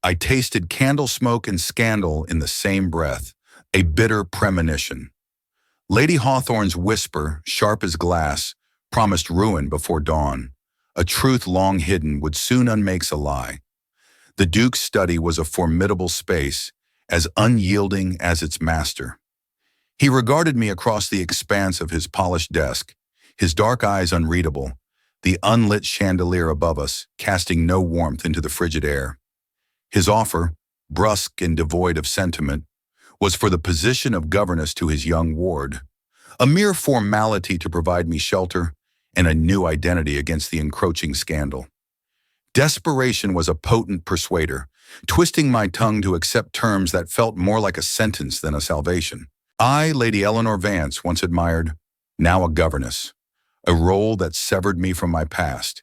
I tasted candle smoke and scandal in the same breath, a bitter premonition. Lady Hawthorne's whisper, sharp as glass, promised ruin before dawn. A truth long hidden would soon unmakes a lie. The Duke's study was a formidable space, as unyielding as its master. He regarded me across the expanse of his polished desk, his dark eyes unreadable, the unlit chandelier above us casting no warmth into the frigid air. His offer, brusque and devoid of sentiment, was for the position of governess to his young ward, a mere formality to provide me shelter and a new identity against the encroaching scandal. Desperation was a potent persuader, twisting my tongue to accept terms that felt more like a sentence than a salvation. I, Lady Eleanor Vance, once admired, now a governess, a role that severed me from my past,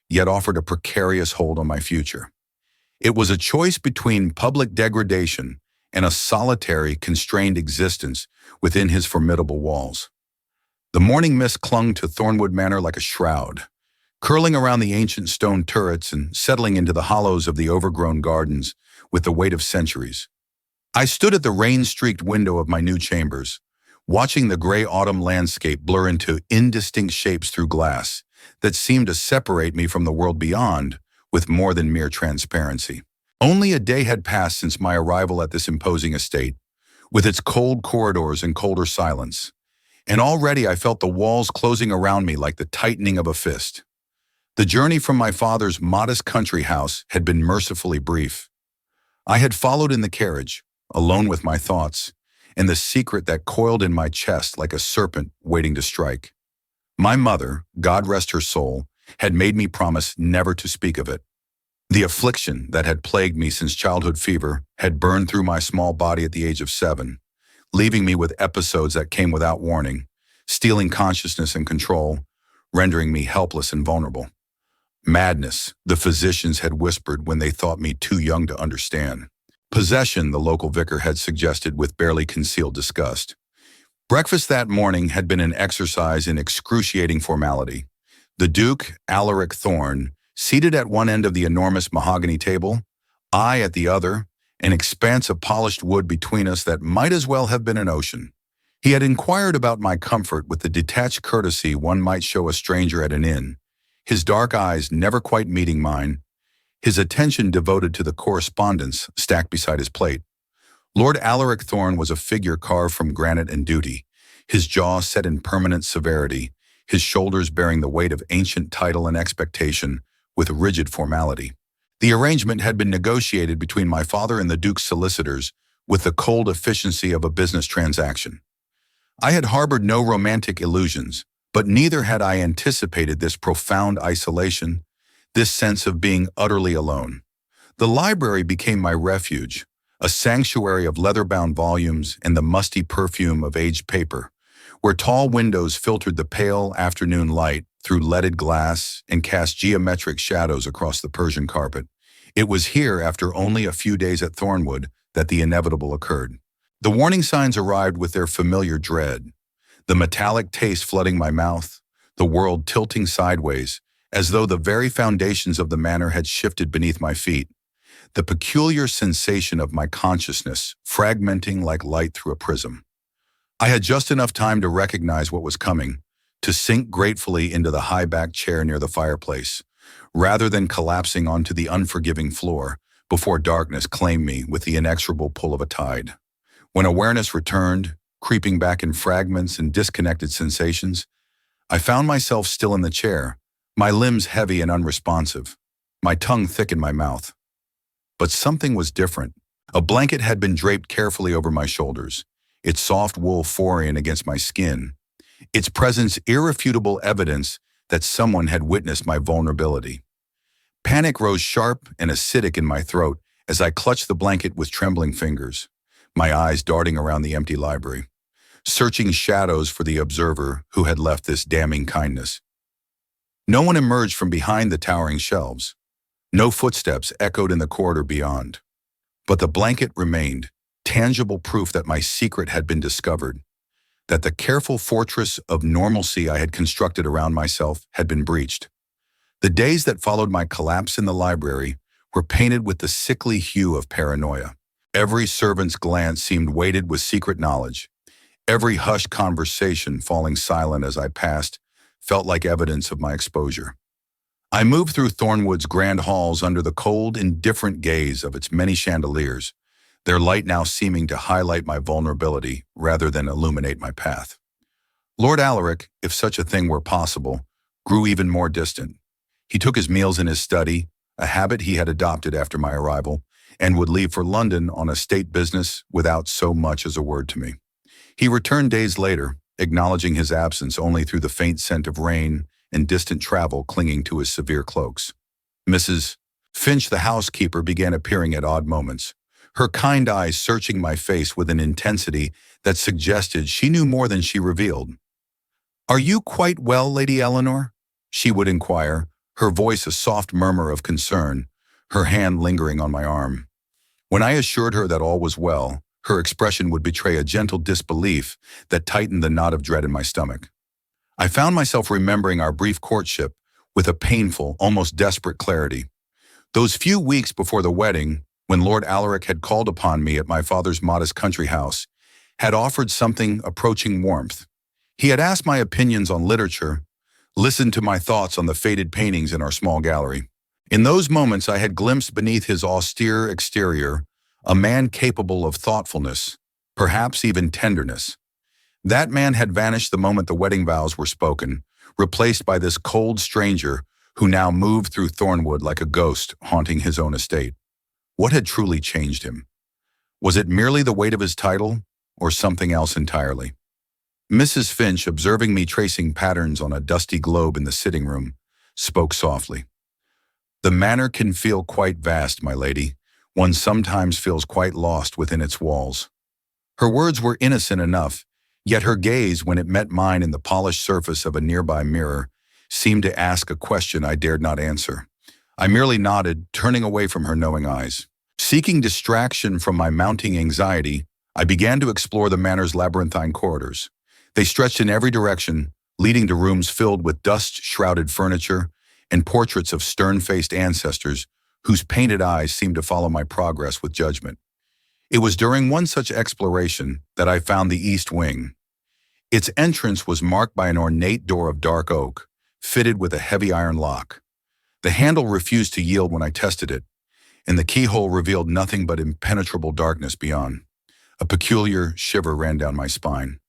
yet offered a precarious hold on my future. It was a choice between public degradation and a solitary, constrained existence within his formidable walls. The morning mist clung to Thornewood Manor like a shroud, curling around the ancient stone turrets and settling into the hollows of the overgrown gardens with the weight of centuries. I stood at the rain-streaked window of my new chambers, watching the gray autumn landscape blur into indistinct shapes through glass that seemed to separate me from the world beyond with more than mere transparency. Only a day had passed since my arrival at this imposing estate, with its cold corridors and colder silence, and already I felt the walls closing around me like the tightening of a fist. The journey from my father's modest country house had been mercifully brief. I had followed in the carriage, alone with my thoughts, and the secret that coiled in my chest like a serpent waiting to strike. My mother, God rest her soul, had made me promise never to speak of it. The affliction that had plagued me since childhood fever had burned through my small body at the age of 7, leaving me with episodes that came without warning, stealing consciousness and control, rendering me helpless and vulnerable. Madness, the physicians had whispered when they thought me too young to understand. Possession, the local vicar had suggested with barely concealed disgust. Breakfast that morning had been an exercise in excruciating formality. The Duke Alaric Thorne, seated at one end of the enormous mahogany table, I at the other, an expanse of polished wood between us that might as well have been an ocean. He had inquired about my comfort with the detached courtesy one might show a stranger at an inn, his dark eyes never quite meeting mine, his attention devoted to the correspondence stacked beside his plate. Lord Alaric Thorne was a figure carved from granite and duty, his jaw set in permanent severity, his shoulders bearing the weight of ancient title and expectation with rigid formality. The arrangement had been negotiated between my father and the Duke's solicitors with the cold efficiency of a business transaction. I had harbored no romantic illusions, but neither had I anticipated this profound isolation, this sense of being utterly alone. The library became my refuge, a sanctuary of leather-bound volumes and the musty perfume of aged paper, where tall windows filtered the pale afternoon light through leaded glass and cast geometric shadows across the Persian carpet. It was here, after only a few days at Thornewood, that the inevitable occurred. The warning signs arrived with their familiar dread, the metallic taste flooding my mouth, the world tilting sideways, as though the very foundations of the manor had shifted beneath my feet, the peculiar sensation of my consciousness fragmenting like light through a prism. I had just enough time to recognize what was coming, to sink gratefully into the high-backed chair near the fireplace, rather than collapsing onto the unforgiving floor before darkness claimed me with the inexorable pull of a tide. When awareness returned, creeping back in fragments and disconnected sensations, I found myself still in the chair, my limbs heavy and unresponsive, my tongue thick in my mouth. But something was different. A blanket had been draped carefully over my shoulders, its soft wool foreign against my skin, its presence irrefutable evidence that someone had witnessed my vulnerability. Panic rose sharp and acidic in my throat as I clutched the blanket with trembling fingers, my eyes darting around the empty library, searching shadows for the observer who had left this damning kindness. No one emerged from behind the towering shelves. No footsteps echoed in the corridor beyond. But the blanket remained, tangible proof that my secret had been discovered, that the careful fortress of normalcy I had constructed around myself had been breached. The days that followed my collapse in the library were painted with the sickly hue of paranoia. Every servant's glance seemed weighted with secret knowledge. Every hushed conversation falling silent as I passed felt like evidence of my exposure. I moved through Thornewood's grand halls under the cold, indifferent gaze of its many chandeliers, their light now seeming to highlight my vulnerability rather than illuminate my path. Lord Alaric, if such a thing were possible, grew even more distant. He took his meals in his study, a habit he had adopted after my arrival, and would leave for London on a state business without so much as a word to me. He returned days later, acknowledging his absence only through the faint scent of rain and distant travel clinging to his severe cloaks. Mrs. Finch, the housekeeper, began appearing at odd moments, her kind eyes searching my face with an intensity that suggested she knew more than she revealed. "Are you quite well, Lady Eleanor?" she would inquire, her voice a soft murmur of concern, her hand lingering on my arm. When I assured her that all was well, her expression would betray a gentle disbelief that tightened the knot of dread in my stomach. I found myself remembering our brief courtship with a painful, almost desperate clarity. Those few weeks before the wedding, when Lord Alaric had called upon me at my father's modest country house, had offered something approaching warmth. He had asked my opinions on literature, listened to my thoughts on the faded paintings in our small gallery. In those moments I had glimpsed beneath his austere exterior a man capable of thoughtfulness, perhaps even tenderness. That man had vanished the moment the wedding vows were spoken, replaced by this cold stranger who now moved through Thornewood like a ghost haunting his own estate. What had truly changed him? Was it merely the weight of his title, or something else entirely? Mrs. Finch, observing me tracing patterns on a dusty globe in the sitting room, spoke softly. "The manor can feel quite vast, my lady. One sometimes feels quite lost within its walls." Her words were innocent enough, yet her gaze, when it met mine in the polished surface of a nearby mirror, seemed to ask a question I dared not answer. I merely nodded, turning away from her knowing eyes. Seeking distraction from my mounting anxiety, I began to explore the manor's labyrinthine corridors. They stretched in every direction, leading to rooms filled with dust-shrouded furniture and portraits of stern-faced ancestors whose painted eyes seemed to follow my progress with judgment. It was during one such exploration that I found the east wing. Its entrance was marked by an ornate door of dark oak, fitted with a heavy iron lock. The handle refused to yield when I tested it, and the keyhole revealed nothing but impenetrable darkness beyond. A peculiar shiver ran down my spine.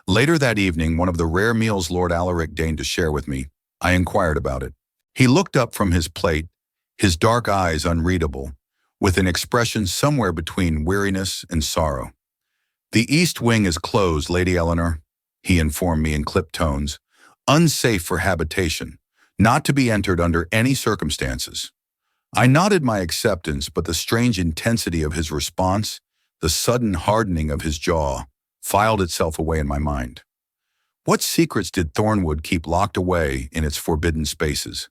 Later that evening, one of the rare meals Lord Alaric deigned to share with me, I inquired about it. He looked up from his plate, his dark eyes unreadable, with an expression somewhere between weariness and sorrow. "The east wing is closed, Lady Eleanor," he informed me in clipped tones, "unsafe for habitation, not to be entered under any circumstances." I nodded my acceptance, but the strange intensity of his response, the sudden hardening of his jaw, filed itself away in my mind. What secrets did Thornewood keep locked away in its forbidden spaces?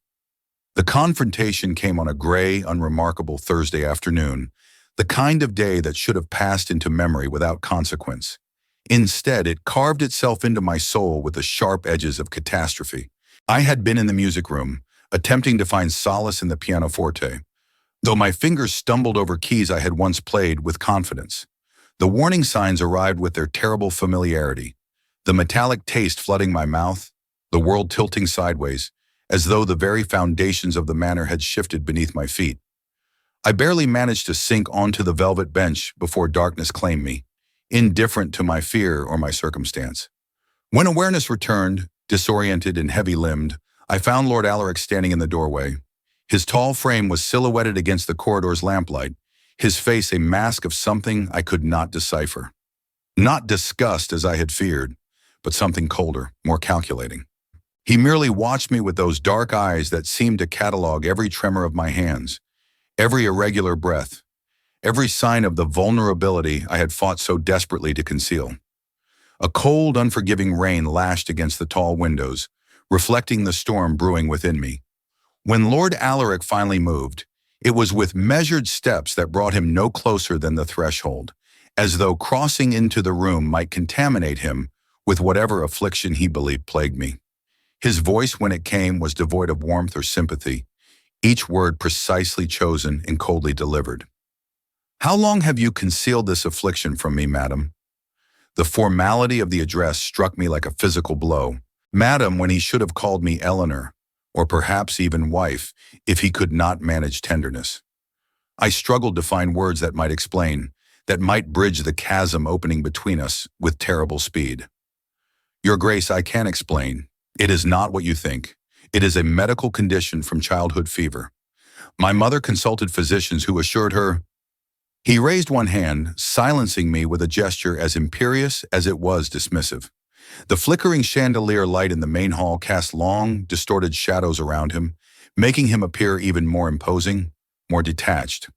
The confrontation came on a gray, unremarkable Thursday afternoon, the kind of day that should have passed into memory without consequence. Instead, it carved itself into my soul with the sharp edges of catastrophe. I had been in the music room, attempting to find solace in the pianoforte, though my fingers stumbled over keys I had once played with confidence. The warning signs arrived with their terrible familiarity, the metallic taste flooding my mouth, the world tilting sideways, as though the very foundations of the manor had shifted beneath my feet. I barely managed to sink onto the velvet bench before darkness claimed me, indifferent to my fear or my circumstance. When awareness returned, disoriented and heavy-limbed, I found Lord Alaric standing in the doorway. His tall frame was silhouetted against the corridor's lamplight, his face a mask of something I could not decipher. Not disgust as I had feared, but something colder, more calculating. He merely watched me with those dark eyes that seemed to catalog every tremor of my hands, every irregular breath, every sign of the vulnerability I had fought so desperately to conceal. A cold, unforgiving rain lashed against the tall windows, reflecting the storm brewing within me. When Lord Alaric finally moved, it was with measured steps that brought him no closer than the threshold, as though crossing into the room might contaminate him with whatever affliction he believed plagued me. His voice, when it came, was devoid of warmth or sympathy. each word precisely chosen and coldly delivered. "How long have you concealed this affliction from me, madam?" The formality of the address struck me like a physical blow. Madam, when he should have called me Eleanor, or perhaps even wife, if he could not manage tenderness. I struggled to find words that might explain, that might bridge the chasm opening between us with terrible speed. "Your Grace, I can explain. It is not what you think. It is a medical condition from childhood fever. My mother consulted physicians who assured her—" He raised one hand, silencing me with a gesture as imperious as it was dismissive. The flickering chandelier light in the main hall cast long, distorted shadows around him, making him appear even more imposing, more detached.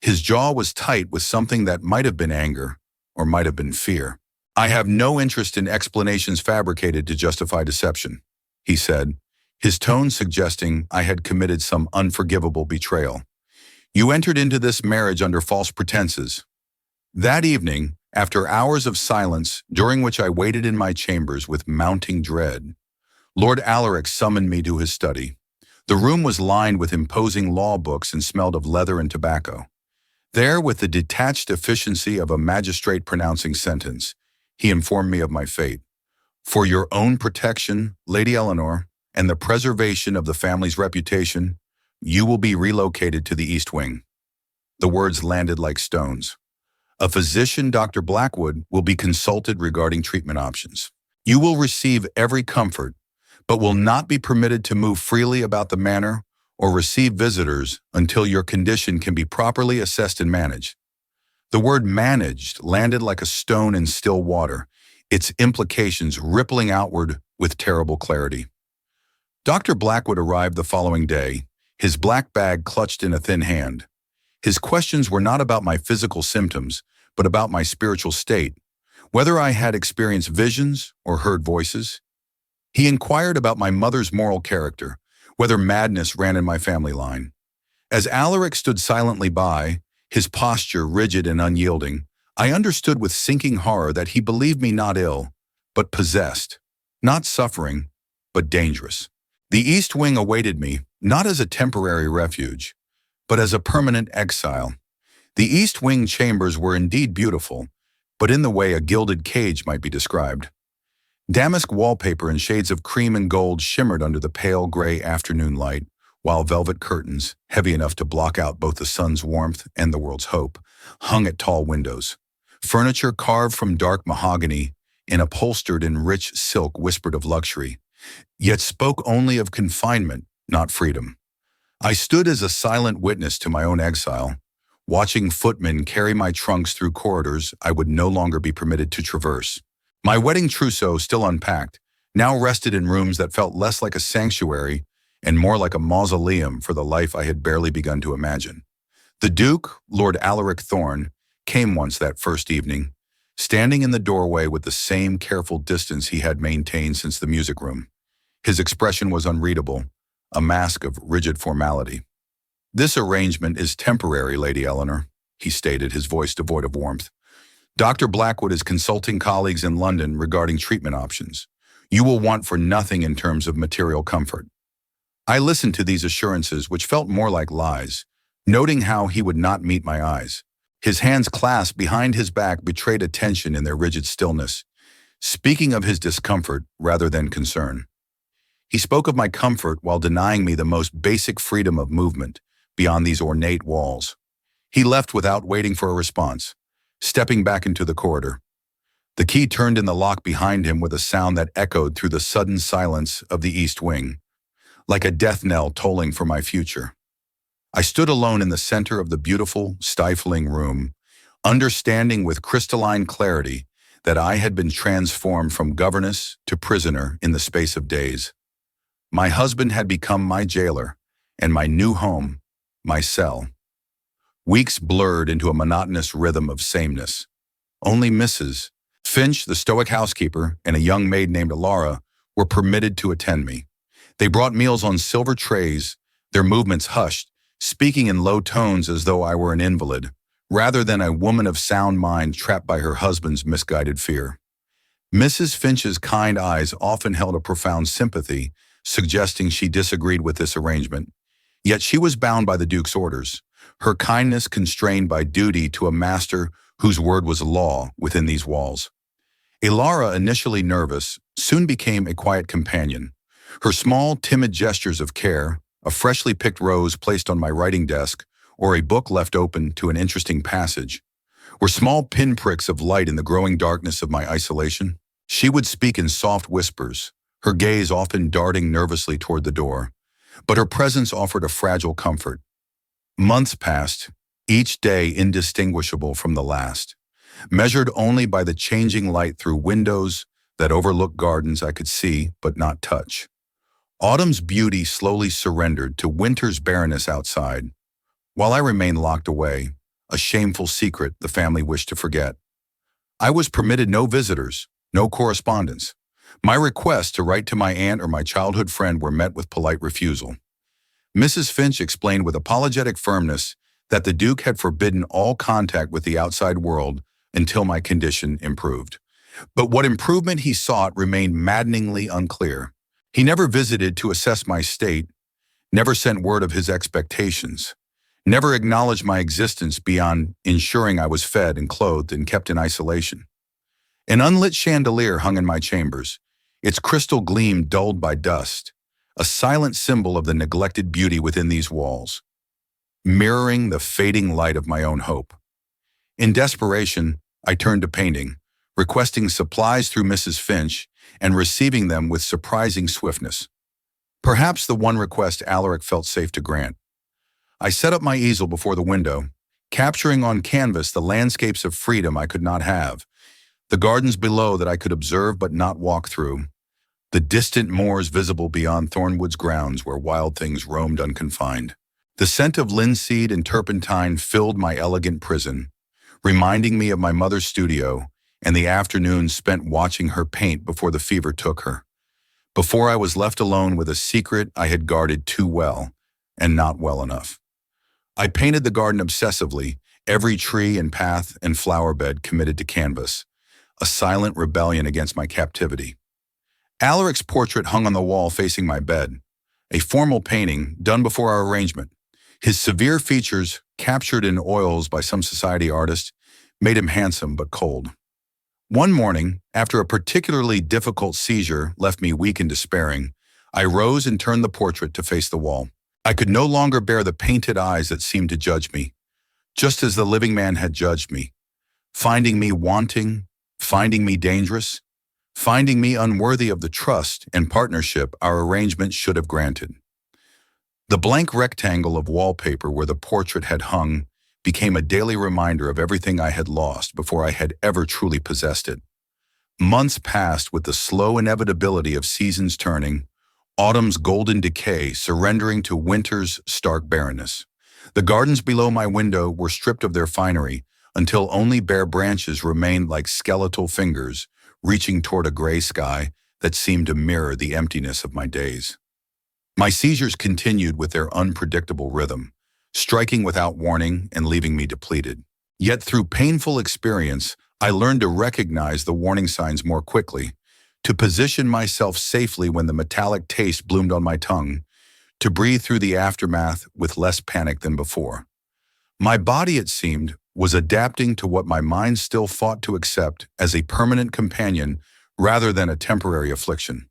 His jaw was tight with something that might have been anger, or might have been fear. "I have no interest in explanations fabricated to justify deception," he said, his tone suggesting I had committed some unforgivable betrayal. "You entered into this marriage under false pretenses." That evening, after hours of silence, during which I waited in my chambers with mounting dread, Lord Alaric summoned me to his study. The room was lined with imposing law books and smelled of leather and tobacco. There, with the detached efficiency of a magistrate pronouncing sentence, he informed me of my fate. "For your own protection, Lady Eleanor, and the preservation of the family's reputation, you will be relocated to the East Wing." The words landed like stones. "A physician, Dr. Blackwood, will be consulted regarding treatment options. You will receive every comfort, but will not be permitted to move freely about the manor or receive visitors until your condition can be properly assessed and managed." The word "managed" landed like a stone in still water, its implications rippling outward with terrible clarity. Dr. Blackwood arrived the following day, his black bag clutched in a thin hand. His questions were not about my physical symptoms, but about my spiritual state, whether I had experienced visions or heard voices. He inquired about my mother's moral character, whether madness ran in my family line. As Alaric stood silently by, his posture rigid and unyielding, I understood with sinking horror that he believed me not ill, but possessed, not suffering, but dangerous. The East Wing awaited me, not as a temporary refuge, but as a permanent exile. The East Wing chambers were indeed beautiful, but in the way a gilded cage might be described. Damask wallpaper in shades of cream and gold shimmered under the pale gray afternoon light, while velvet curtains, heavy enough to block out both the sun's warmth and the world's hope, hung at tall windows. Furniture carved from dark mahogany and upholstered in rich silk whispered of luxury, yet spoke only of confinement, not freedom. I stood as a silent witness to my own exile, watching footmen carry my trunks through corridors I would no longer be permitted to traverse. My wedding trousseau, still unpacked, now rested in rooms that felt less like a sanctuary and more like a mausoleum for the life I had barely begun to imagine. The Duke, Lord Alaric Thorne, came once that first evening, standing in the doorway with the same careful distance he had maintained since the music room. His expression was unreadable, a mask of rigid formality. "This arrangement is temporary, Lady Eleanor," he stated, his voice devoid of warmth. "Dr. Blackwood is consulting colleagues in London regarding treatment options. You will want for nothing in terms of material comfort." I listened to these assurances, which felt more like lies, noting how he would not meet my eyes. His hands clasped behind his back betrayed a tension in their rigid stillness, speaking of his discomfort rather than concern. He spoke of my comfort while denying me the most basic freedom of movement beyond these ornate walls. He left without waiting for a response, stepping back into the corridor. The key turned in the lock behind him with a sound that echoed through the sudden silence of the East Wing, like a death knell tolling for my future. I stood alone in the center of the beautiful, stifling room, understanding with crystalline clarity that I had been transformed from governess to prisoner in the space of days. My husband had become my jailer, and my new home, my cell. Weeks blurred into a monotonous rhythm of sameness. Only Mrs. Finch, the stoic housekeeper, and a young maid named Laura were permitted to attend me. They brought meals on silver trays, their movements hushed, speaking in low tones as though I were an invalid, rather than a woman of sound mind trapped by her husband's misguided fear. Mrs. Finch's kind eyes often held a profound sympathy, suggesting she disagreed with this arrangement, Yet she was bound by the Duke's orders, her kindness constrained by duty to a master whose word was law within these walls. Elara, initially nervous, soon became a quiet companion. Her small, timid gestures of care, a freshly picked rose placed on my writing desk, or a book left open to an interesting passage, were small pinpricks of light in the growing darkness of my isolation. She would speak in soft whispers, her gaze often darting nervously toward the door, but her presence offered a fragile comfort. Months passed, each day indistinguishable from the last, measured only by the changing light through windows that overlooked gardens I could see but not touch. Autumn's beauty slowly surrendered to winter's barrenness outside, while I remained locked away, a shameful secret the family wished to forget. I was permitted no visitors, no correspondence. My requests to write to my aunt or my childhood friend were met with polite refusal. Mrs. Finch explained with apologetic firmness that the Duke had forbidden all contact with the outside world until my condition improved. But what improvement he sought remained maddeningly unclear. He never visited to assess my state, never sent word of his expectations, never acknowledged my existence beyond ensuring I was fed and clothed and kept in isolation. An unlit chandelier hung in my chambers, its crystal gleam dulled by dust, a silent symbol of the neglected beauty within these walls, mirroring the fading light of my own hope. In desperation, I turned to painting, requesting supplies through Mrs. Finch and receiving them with surprising swiftness. Perhaps the one request Alaric felt safe to grant. I set up my easel before the window, capturing on canvas the landscapes of freedom I could not have, the gardens below that I could observe but not walk through, the distant moors visible beyond Thornewood's grounds where wild things roamed unconfined. The scent of linseed and turpentine filled my elegant prison, reminding me of my mother's studio and the afternoons spent watching her paint before the fever took her, before I was left alone with a secret I had guarded too well and not well enough. I painted the garden obsessively, every tree and path and flower bed committed to canvas, a silent rebellion against my captivity. Alaric's portrait hung on the wall facing my bed, a formal painting done before our arrangement. His severe features, captured in oils by some society artist, made him handsome but cold. One morning, after a particularly difficult seizure left me weak and despairing, I rose and turned the portrait to face the wall. I could no longer bear the painted eyes that seemed to judge me, just as the living man had judged me, finding me wanting, finding me dangerous, finding me unworthy of the trust and partnership our arrangement should have granted. The blank rectangle of wallpaper where the portrait had hung became a daily reminder of everything I had lost before I had ever truly possessed it. Months passed with the slow inevitability of seasons turning, autumn's golden decay surrendering to winter's stark barrenness. The gardens below my window were stripped of their finery until only bare branches remained like skeletal fingers reaching toward a gray sky that seemed to mirror the emptiness of my days. My seizures continued with their unpredictable rhythm, striking without warning and leaving me depleted. Yet through painful experience, I learned to recognize the warning signs more quickly, to position myself safely when the metallic taste bloomed on my tongue, to breathe through the aftermath with less panic than before. My body, it seemed, was adapting to what my mind still fought to accept as a permanent companion rather than a temporary affliction.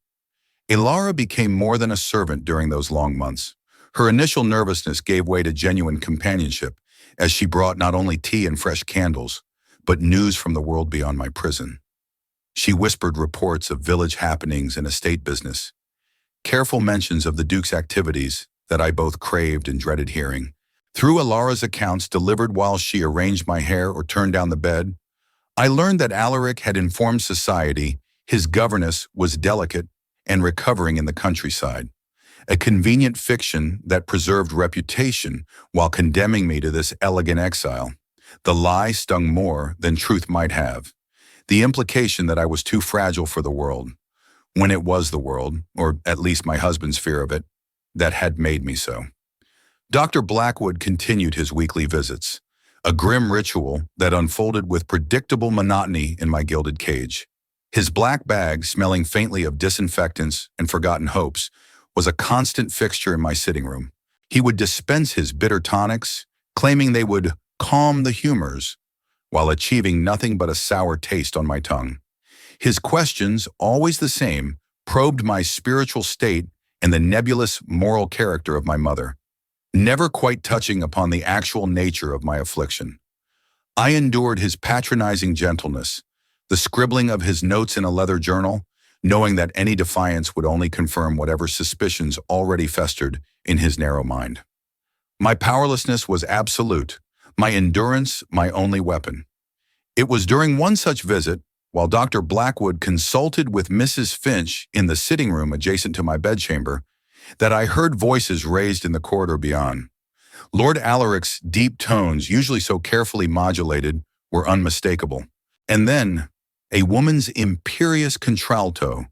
Elara became more than a servant during those long months. Her initial nervousness gave way to genuine companionship as she brought not only tea and fresh candles, but news from the world beyond my prison. She whispered reports of village happenings and estate business, careful mentions of the Duke's activities that I both craved and dreaded hearing. Through Elara's accounts delivered while she arranged my hair or turned down the bed, I learned that Alaric had informed society his governess was delicate and recovering in the countryside, a convenient fiction that preserved reputation while condemning me to this elegant exile. The lie stung more than truth might have. The implication that I was too fragile for the world, when it was the world, or at least my husband's fear of it, that had made me so. Dr. Blackwood continued his weekly visits, a grim ritual that unfolded with predictable monotony in my gilded cage. His black bag, smelling faintly of disinfectants and forgotten hopes, was a constant fixture in my sitting room. He would dispense his bitter tonics, claiming they would calm the humors, while achieving nothing but a sour taste on my tongue. His questions, always the same, probed my spiritual state and the nebulous moral character of my mother, never quite touching upon the actual nature of my affliction. I endured his patronizing gentleness, the scribbling of his notes in a leather journal, knowing that any defiance would only confirm whatever suspicions already festered in his narrow mind. My powerlessness was absolute, my endurance my only weapon. It was during one such visit, while Dr. Blackwood consulted with Mrs. Finch in the sitting room adjacent to my bedchamber, that I heard voices raised in the corridor beyond. Lord Alaric's deep tones, usually so carefully modulated, were unmistakable. And then, a woman's imperious contralto,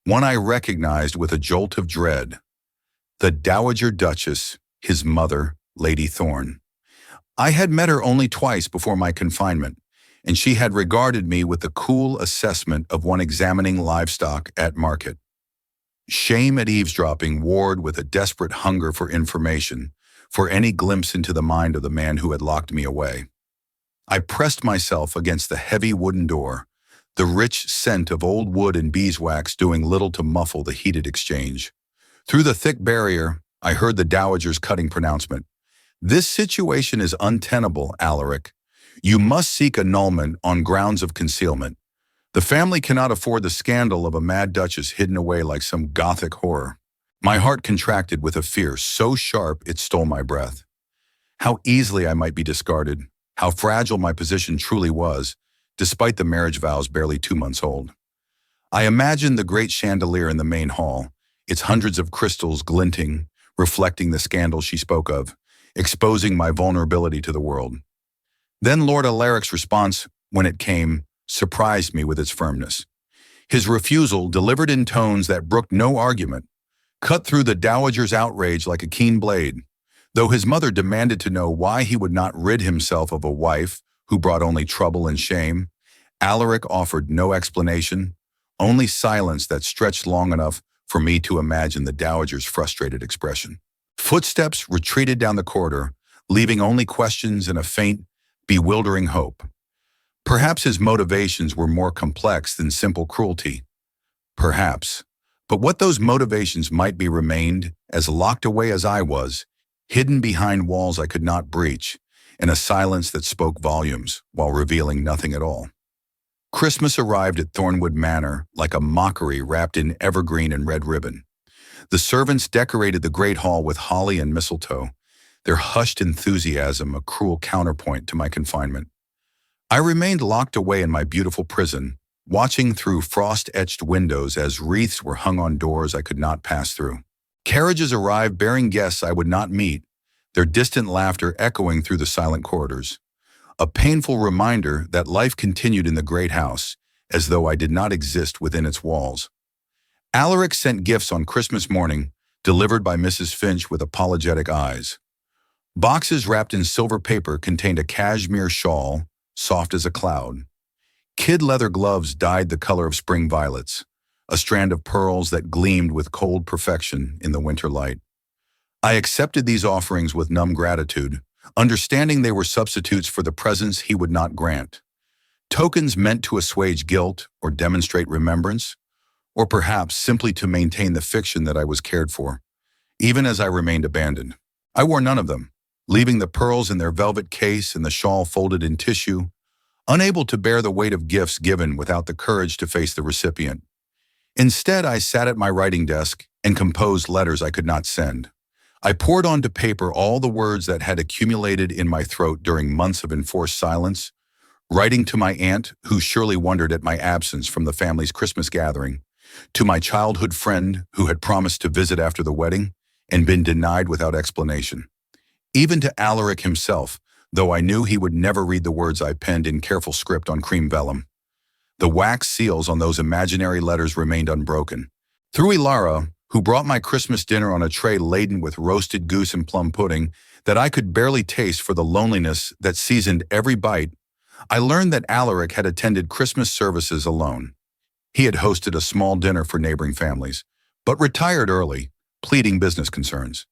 one I recognized with a jolt of dread. The Dowager Duchess, his mother, Lady Thorne. I had met her only twice before my confinement, and she had regarded me with the cool assessment of one examining livestock at market. Shame at eavesdropping warred with a desperate hunger for information, for any glimpse into the mind of the man who had locked me away. I pressed myself against the heavy wooden door, the rich scent of old wood and beeswax doing little to muffle the heated exchange. Through the thick barrier, I heard the dowager's cutting pronouncement. "This situation is untenable, Alaric. You must seek annulment on grounds of concealment. The family cannot afford the scandal of a mad duchess hidden away like some gothic horror." My heart contracted with a fear so sharp it stole my breath. How easily I might be discarded, how fragile my position truly was, despite the marriage vows barely 2 months old. I imagined the great chandelier in the main hall, its hundreds of crystals glinting, reflecting the scandal she spoke of, exposing my vulnerability to the world. Then Lord Alaric's response, when it came, surprised me with its firmness. His refusal, delivered in tones that brooked no argument, cut through the dowager's outrage like a keen blade. Though his mother demanded to know why he would not rid himself of a wife who brought only trouble and shame, Alaric offered no explanation, only silence that stretched long enough for me to imagine the dowager's frustrated expression. Footsteps retreated down the corridor, leaving only questions and a faint, bewildering hope. Perhaps his motivations were more complex than simple cruelty. Perhaps. But what those motivations might be remained, as locked away as I was, hidden behind walls I could not breach, in a silence that spoke volumes, while revealing nothing at all. Christmas arrived at Thornewood Manor like a mockery wrapped in evergreen and red ribbon. The servants decorated the great hall with holly and mistletoe, their hushed enthusiasm a cruel counterpoint to my confinement. I remained locked away in my beautiful prison, watching through frost-etched windows as wreaths were hung on doors I could not pass through. Carriages arrived bearing guests I would not meet, their distant laughter echoing through the silent corridors. A painful reminder that life continued in the great house, as though I did not exist within its walls. Alaric sent gifts on Christmas morning, delivered by Mrs. Finch with apologetic eyes. Boxes wrapped in silver paper contained a cashmere shawl, soft as a cloud. Kid leather gloves dyed the color of spring violets, a strand of pearls that gleamed with cold perfection in the winter light. I accepted these offerings with numb gratitude, understanding they were substitutes for the presents he would not grant. Tokens meant to assuage guilt or demonstrate remembrance, or perhaps simply to maintain the fiction that I was cared for, even as I remained abandoned. I wore none of them, leaving the pearls in their velvet case and the shawl folded in tissue, unable to bear the weight of gifts given without the courage to face the recipient. Instead, I sat at my writing desk and composed letters I could not send. I poured onto paper all the words that had accumulated in my throat during months of enforced silence, writing to my aunt, who surely wondered at my absence from the family's Christmas gathering, to my childhood friend who had promised to visit after the wedding and been denied without explanation. Even to Alaric himself, though I knew he would never read the words I penned in careful script on cream vellum. The wax seals on those imaginary letters remained unbroken. Through Ilara, who brought my Christmas dinner on a tray laden with roasted goose and plum pudding that I could barely taste for the loneliness that seasoned every bite, I learned that Alaric had attended Christmas services alone. He had hosted a small dinner for neighboring families, but retired early, pleading business concerns.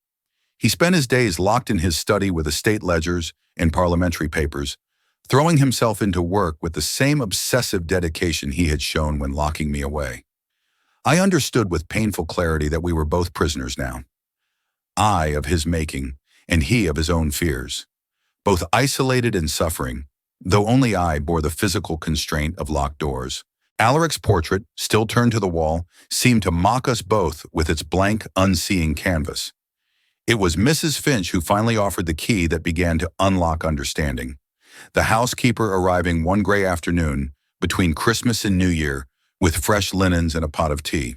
He spent his days locked in his study with estate ledgers and parliamentary papers, throwing himself into work with the same obsessive dedication he had shown when locking me away. I understood with painful clarity that we were both prisoners now. I of his making, and he of his own fears. Both isolated and suffering, though only I bore the physical constraint of locked doors. Alaric's portrait, still turned to the wall, seemed to mock us both with its blank, unseeing canvas. It was Mrs. Finch who finally offered the key that began to unlock understanding. The housekeeper arriving one gray afternoon, between Christmas and New Year, with fresh linens and a pot of tea.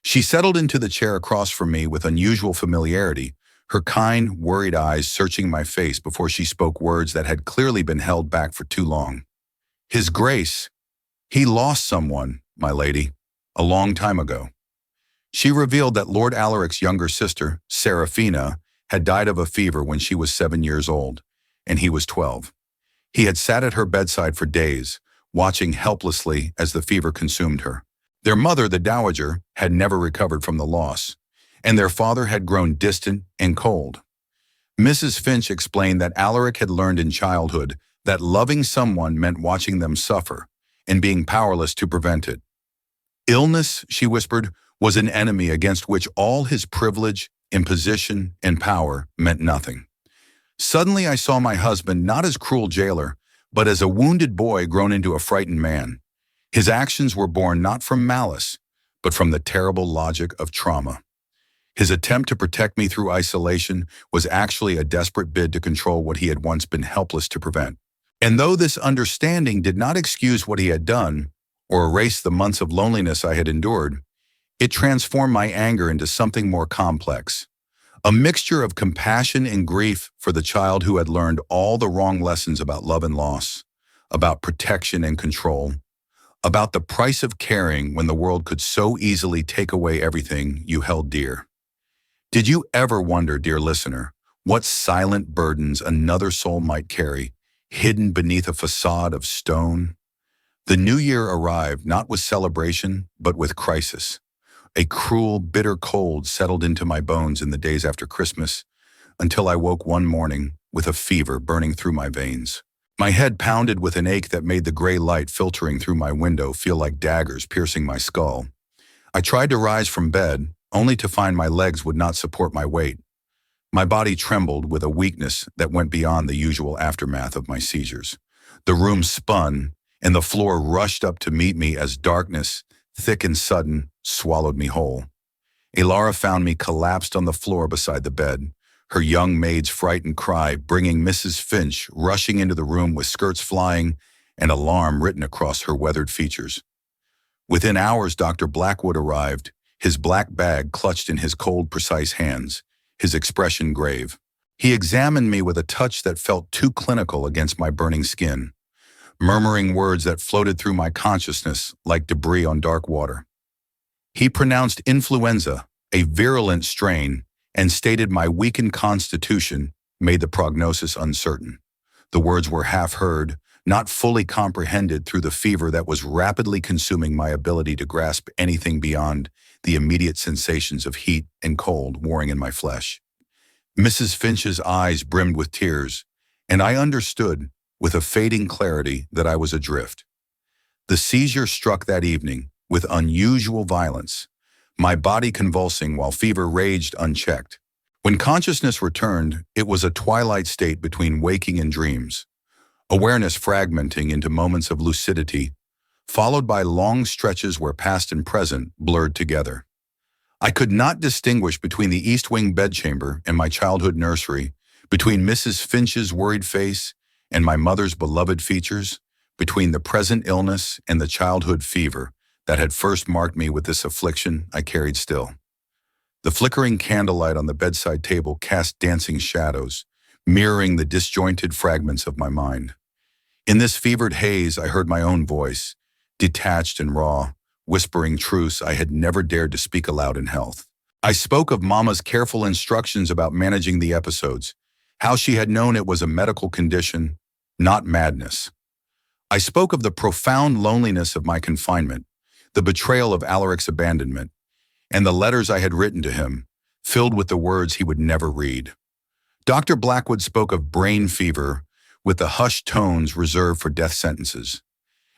She settled into the chair across from me with unusual familiarity, her kind, worried eyes searching my face before she spoke words that had clearly been held back for too long. His Grace, he lost someone, my lady, a long time ago. She revealed that Lord Alaric's younger sister, Seraphina, had died of a fever when she was 7 years old, and he was 12. He had sat at her bedside for days, watching helplessly as the fever consumed her. Their mother, the dowager, had never recovered from the loss, and their father had grown distant and cold. Mrs. Finch explained that Alaric had learned in childhood that loving someone meant watching them suffer and being powerless to prevent it. Illness, she whispered, was an enemy against which all his privilege, imposition, and power meant nothing. Suddenly I saw my husband not as cruel jailer, but as a wounded boy grown into a frightened man. His actions were born not from malice, but from the terrible logic of trauma. His attempt to protect me through isolation was actually a desperate bid to control what he had once been helpless to prevent. And though this understanding did not excuse what he had done, or erase the months of loneliness I had endured, it transformed my anger into something more complex. A mixture of compassion and grief for the child who had learned all the wrong lessons about love and loss, about protection and control, about the price of caring when the world could so easily take away everything you held dear. Did you ever wonder, dear listener, what silent burdens another soul might carry, hidden beneath a facade of stone? The new year arrived not with celebration, but with crisis. A cruel, bitter cold settled into my bones in the days after Christmas, until I woke one morning with a fever burning through my veins. My head pounded with an ache that made the gray light filtering through my window feel like daggers piercing my skull. I tried to rise from bed, only to find my legs would not support my weight. My body trembled with a weakness that went beyond the usual aftermath of my seizures. The room spun, and the floor rushed up to meet me as darkness, thick and sudden, swallowed me whole. Elara found me collapsed on the floor beside the bed, her young maid's frightened cry bringing Mrs. Finch rushing into the room with skirts flying and alarm written across her weathered features. Within hours, Dr. Blackwood arrived, his black bag clutched in his cold, precise hands, his expression grave. He examined me with a touch that felt too clinical against my burning skin, murmuring words that floated through my consciousness like debris on dark water. He pronounced influenza a virulent strain and stated my weakened constitution made the prognosis uncertain. The words were half heard, not fully comprehended through the fever that was rapidly consuming my ability to grasp anything beyond the immediate sensations of heat and cold warring in my flesh. Mrs. Finch's eyes brimmed with tears, and I understood, with a fading clarity, that I was adrift. The seizure struck that evening with unusual violence, my body convulsing while fever raged unchecked. When consciousness returned, it was a twilight state between waking and dreams, awareness fragmenting into moments of lucidity, followed by long stretches where past and present blurred together. I could not distinguish between the East Wing bedchamber and my childhood nursery, between Mrs. Finch's worried face and my mother's beloved features, between the present illness and the childhood fever that had first marked me with this affliction I carried still. The flickering candlelight on the bedside table cast dancing shadows, mirroring the disjointed fragments of my mind. In this fevered haze, I heard my own voice, detached and raw, whispering truths I had never dared to speak aloud in health. I spoke of Mama's careful instructions about managing the episodes, how she had known it was a medical condition, not madness. I spoke of the profound loneliness of my confinement, the betrayal of Alaric's abandonment, and the letters I had written to him, filled with the words he would never read. Dr. Blackwood spoke of brain fever with the hushed tones reserved for death sentences.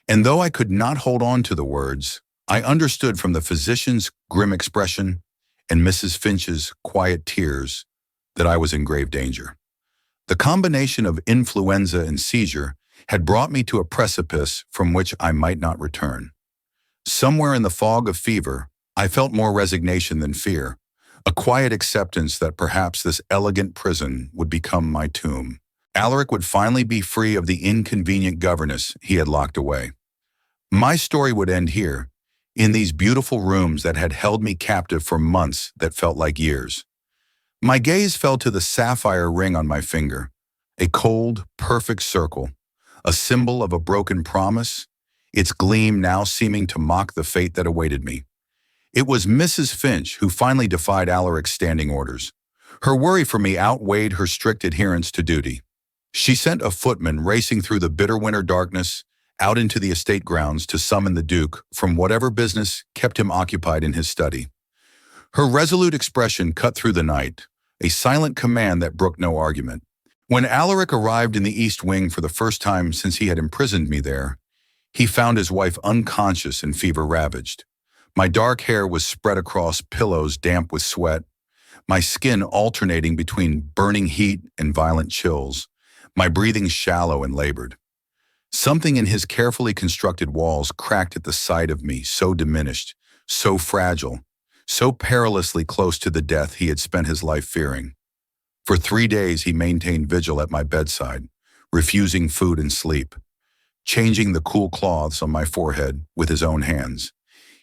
And though I could not hold on to the words, I understood from the physician's grim expression and Mrs. Finch's quiet tears that I was in grave danger. The combination of influenza and seizure had brought me to a precipice from which I might not return. Somewhere in the fog of fever, I felt more resignation than fear, a quiet acceptance that perhaps this elegant prison would become my tomb. Alaric would finally be free of the inconvenient governess he had locked away. My story would end here, in these beautiful rooms that had held me captive for months that felt like years. My gaze fell to the sapphire ring on my finger, a cold, perfect circle, a symbol of a broken promise, its gleam now seeming to mock the fate that awaited me. It was Mrs. Finch who finally defied Alaric's standing orders. Her worry for me outweighed her strict adherence to duty. She sent a footman racing through the bitter winter darkness out into the estate grounds to summon the Duke from whatever business kept him occupied in his study. Her resolute expression cut through the night, a silent command that brooked no argument. When Alaric arrived in the East Wing for the first time since he had imprisoned me there, he found his wife unconscious and fever-ravaged. My dark hair was spread across pillows damp with sweat, my skin alternating between burning heat and violent chills, my breathing shallow and labored. Something in his carefully constructed walls cracked at the sight of me, so diminished, so fragile, so perilously close to the death he had spent his life fearing. For 3 days he maintained vigil at my bedside, refusing food and sleep, changing the cool cloths on my forehead with his own hands.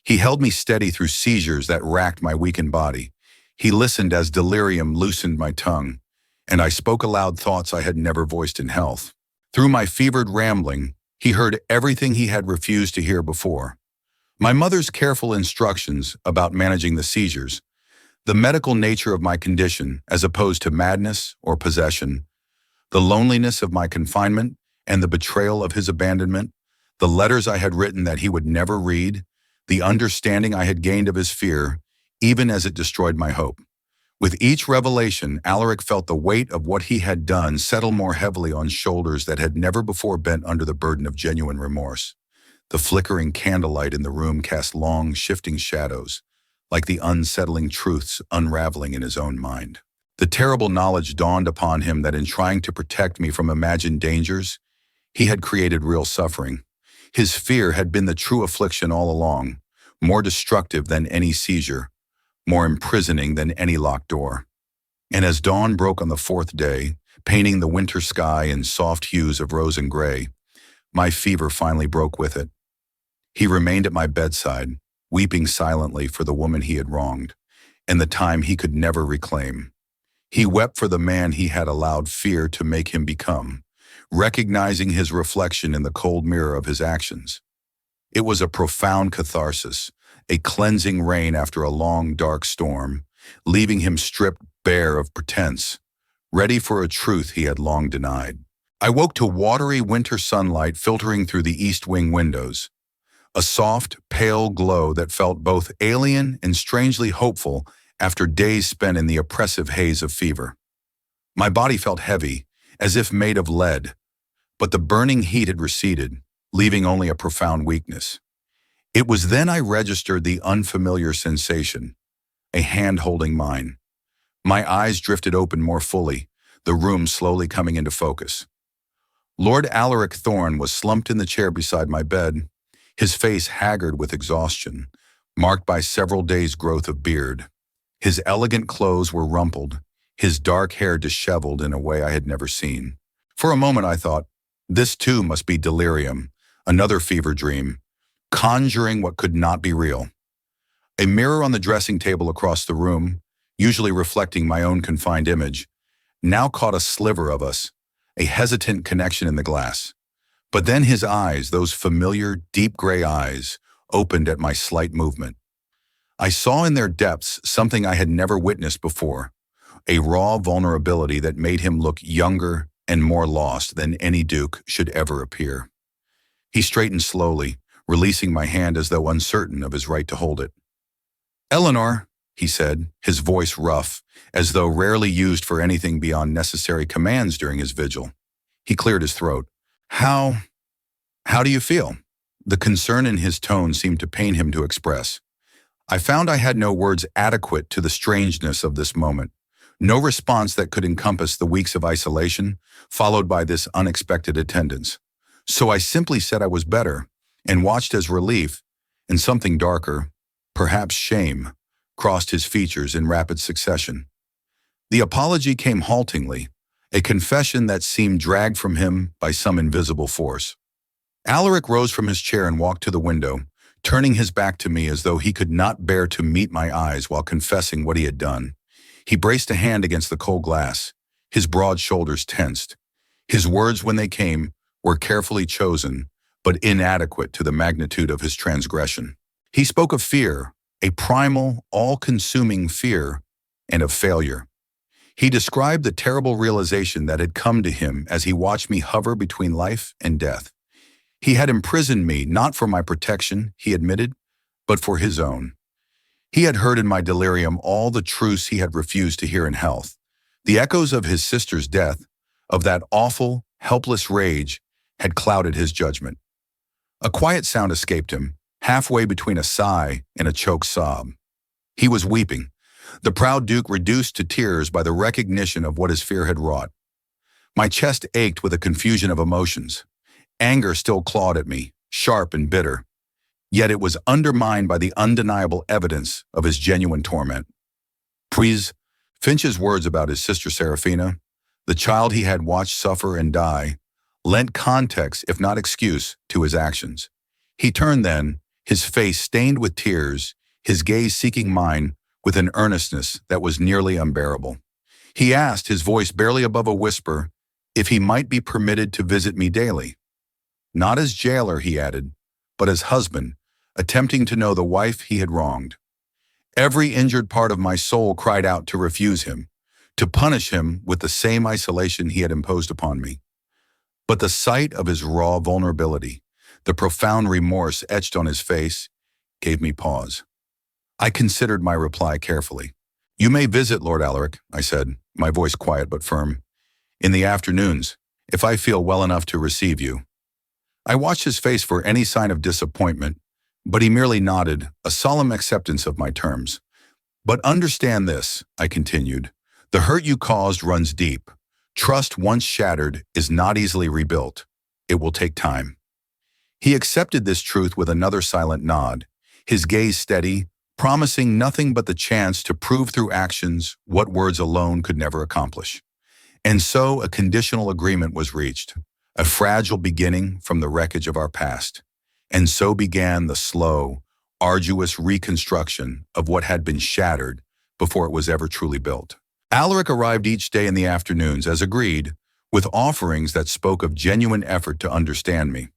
He held me steady through seizures that racked my weakened body. He listened as delirium loosened my tongue, and I spoke aloud thoughts I had never voiced in health. Through my fevered rambling, he heard everything he had refused to hear before. My mother's careful instructions about managing the seizures, the medical nature of my condition as opposed to madness or possession, the loneliness of my confinement and the betrayal of his abandonment, the letters I had written that he would never read, the understanding I had gained of his fear, even as it destroyed my hope. With each revelation, Alaric felt the weight of what he had done settle more heavily on shoulders that had never before bent under the burden of genuine remorse. The flickering candlelight in the room cast long, shifting shadows, like the unsettling truths unraveling in his own mind. The terrible knowledge dawned upon him that in trying to protect me from imagined dangers, he had created real suffering. His fear had been the true affliction all along, more destructive than any seizure, more imprisoning than any locked door. And as dawn broke on the 4th day, painting the winter sky in soft hues of rose and gray, my fever finally broke with it. He remained at my bedside, weeping silently for the woman he had wronged, and the time he could never reclaim. He wept for the man he had allowed fear to make him become, recognizing his reflection in the cold mirror of his actions. It was a profound catharsis, a cleansing rain after a long, dark storm, leaving him stripped bare of pretense, ready for a truth he had long denied. I woke to watery winter sunlight filtering through the East Wing windows, a soft, pale glow that felt both alien and strangely hopeful after days spent in the oppressive haze of fever. My body felt heavy, as if made of lead, but the burning heat had receded, leaving only a profound weakness. It was then I registered the unfamiliar sensation, a hand holding mine. My eyes drifted open more fully, the room slowly coming into focus. Lord Alaric Thorne was slumped in the chair beside my bed, his face haggard with exhaustion, marked by several days' growth of beard. His elegant clothes were rumpled, his dark hair disheveled in a way I had never seen. For a moment I thought, this too must be delirium, another fever dream, conjuring what could not be real. A mirror on the dressing table across the room, usually reflecting my own confined image, now caught a sliver of us, a hesitant connection in the glass. But then his eyes, those familiar, deep gray eyes, opened at my slight movement. I saw in their depths something I had never witnessed before, a raw vulnerability that made him look younger and more lost than any duke should ever appear. He straightened slowly, releasing my hand as though uncertain of his right to hold it. "Eleanor," he said, his voice rough, as though rarely used for anything beyond necessary commands during his vigil. He cleared his throat. How do you feel? The concern in his tone seemed to pain him to express. I found I had no words adequate to the strangeness of this moment, no response that could encompass the weeks of isolation, followed by this unexpected attendance. So I simply said I was better, and watched as relief, and something darker, perhaps shame, crossed his features in rapid succession. The apology came haltingly, a confession that seemed dragged from him by some invisible force. Alaric rose from his chair and walked to the window, turning his back to me as though he could not bear to meet my eyes while confessing what he had done. He braced a hand against the cold glass, his broad shoulders tensed. His words, when they came, were carefully chosen, but inadequate to the magnitude of his transgression. He spoke of fear, a primal, all-consuming fear, and of failure. He described the terrible realization that had come to him as he watched me hover between life and death. He had imprisoned me not for my protection, he admitted, but for his own. He had heard in my delirium all the truths he had refused to hear in health. The echoes of his sister's death, of that awful, helpless rage, had clouded his judgment. A quiet sound escaped him, halfway between a sigh and a choked sob. He was weeping, the proud Duke reduced to tears by the recognition of what his fear had wrought. My chest ached with a confusion of emotions. Anger still clawed at me, sharp and bitter. Yet it was undermined by the undeniable evidence of his genuine torment. Please, Finch's words about his sister Seraphina, the child he had watched suffer and die, lent context, if not excuse, to his actions. He turned then, his face stained with tears, his gaze seeking mine with an earnestness that was nearly unbearable. He asked, his voice barely above a whisper, if he might be permitted to visit me daily. Not as jailer, he added, but as husband, attempting to know the wife he had wronged. Every injured part of my soul cried out to refuse him, to punish him with the same isolation he had imposed upon me. But the sight of his raw vulnerability, the profound remorse etched on his face, gave me pause. I considered my reply carefully. You may visit, Lord Alaric, I said, my voice quiet but firm. In the afternoons, if I feel well enough to receive you. I watched his face for any sign of disappointment, but he merely nodded, a solemn acceptance of my terms. But understand this, I continued, the hurt you caused runs deep. Trust once shattered is not easily rebuilt. It will take time. He accepted this truth with another silent nod, his gaze steady, promising nothing but the chance to prove through actions what words alone could never accomplish. And so a conditional agreement was reached, a fragile beginning from the wreckage of our past. And so began the slow, arduous reconstruction of what had been shattered before it was ever truly built. Alaric arrived each day in the afternoons, as agreed, with offerings that spoke of genuine effort to understand me.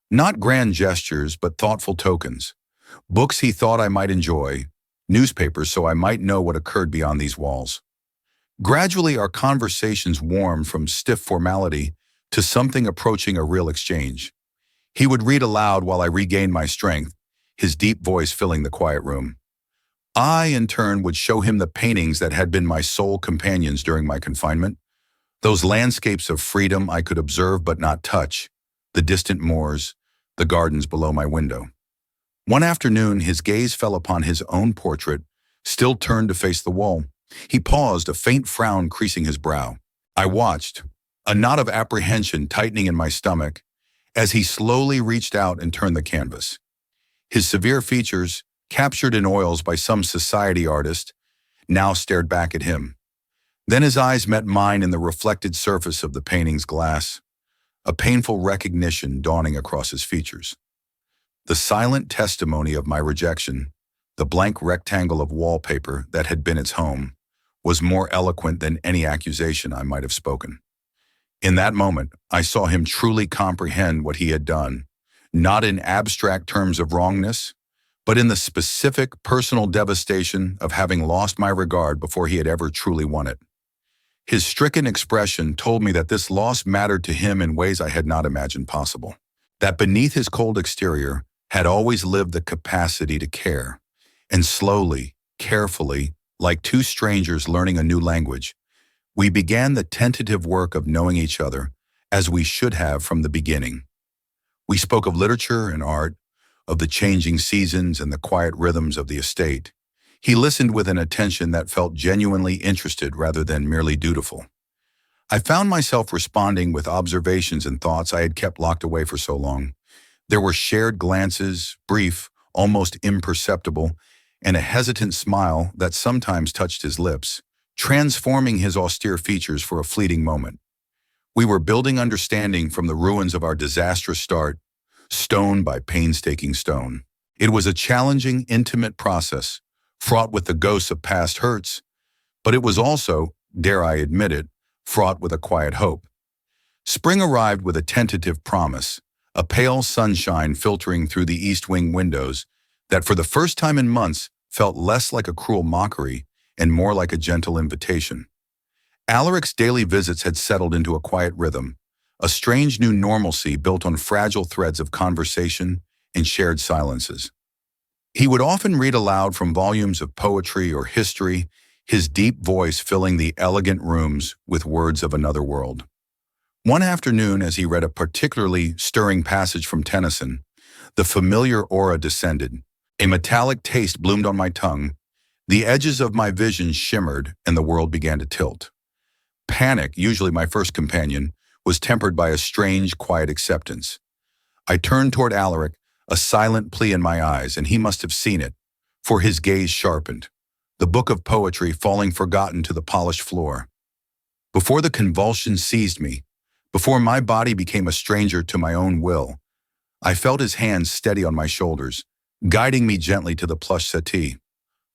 Not grand gestures, but thoughtful tokens. Books he thought I might enjoy, newspapers so I might know what occurred beyond these walls. Gradually, our conversations warmed from stiff formality to something approaching a real exchange. He would read aloud while I regained my strength, his deep voice filling the quiet room. I, in turn, would show him the paintings that had been my sole companions during my confinement, those landscapes of freedom I could observe but not touch, the distant moors, the gardens below my window. One afternoon, his gaze fell upon his own portrait, still turned to face the wall. He paused, a faint frown creasing his brow. I watched, a knot of apprehension tightening in my stomach, as he slowly reached out and turned the canvas. His severe features, captured in oils by some society artist, now stared back at him. Then his eyes met mine in the reflected surface of the painting's glass, a painful recognition dawning across his features. The silent testimony of my rejection, the blank rectangle of wallpaper that had been its home, was more eloquent than any accusation I might have spoken. In that moment, I saw him truly comprehend what he had done, not in abstract terms of wrongness, but in the specific personal devastation of having lost my regard before he had ever truly won it. His stricken expression told me that this loss mattered to him in ways I had not imagined possible, that beneath his cold exterior had always lived the capacity to care, and slowly, carefully, like two strangers learning a new language. We began the tentative work of knowing each other, as we should have from the beginning. We spoke of literature and art, of the changing seasons and the quiet rhythms of the estate. He listened with an attention that felt genuinely interested rather than merely dutiful. I found myself responding with observations and thoughts I had kept locked away for so long. There were shared glances, brief, almost imperceptible, and a hesitant smile that sometimes touched his lips, transforming his austere features for a fleeting moment. We were building understanding from the ruins of our disastrous start, stone by painstaking stone. It was a challenging, intimate process, fraught with the ghosts of past hurts, but it was also, dare I admit it, fraught with a quiet hope. Spring arrived with a tentative promise, a pale sunshine filtering through the east wing windows that for the first time in months felt less like a cruel mockery and more like a gentle invitation. Alaric's daily visits had settled into a quiet rhythm, a strange new normalcy built on fragile threads of conversation and shared silences. He would often read aloud from volumes of poetry or history, his deep voice filling the elegant rooms with words of another world. One afternoon, as he read a particularly stirring passage from Tennyson, the familiar aura descended. A metallic taste bloomed on my tongue. The edges of my vision shimmered, and the world began to tilt. Panic, usually my first companion, was tempered by a strange, quiet acceptance. I turned toward Alaric, a silent plea in my eyes, and he must have seen it, for his gaze sharpened, the book of poetry falling forgotten to the polished floor. Before the convulsion seized me, before my body became a stranger to my own will, I felt his hands steady on my shoulders, guiding me gently to the plush settee.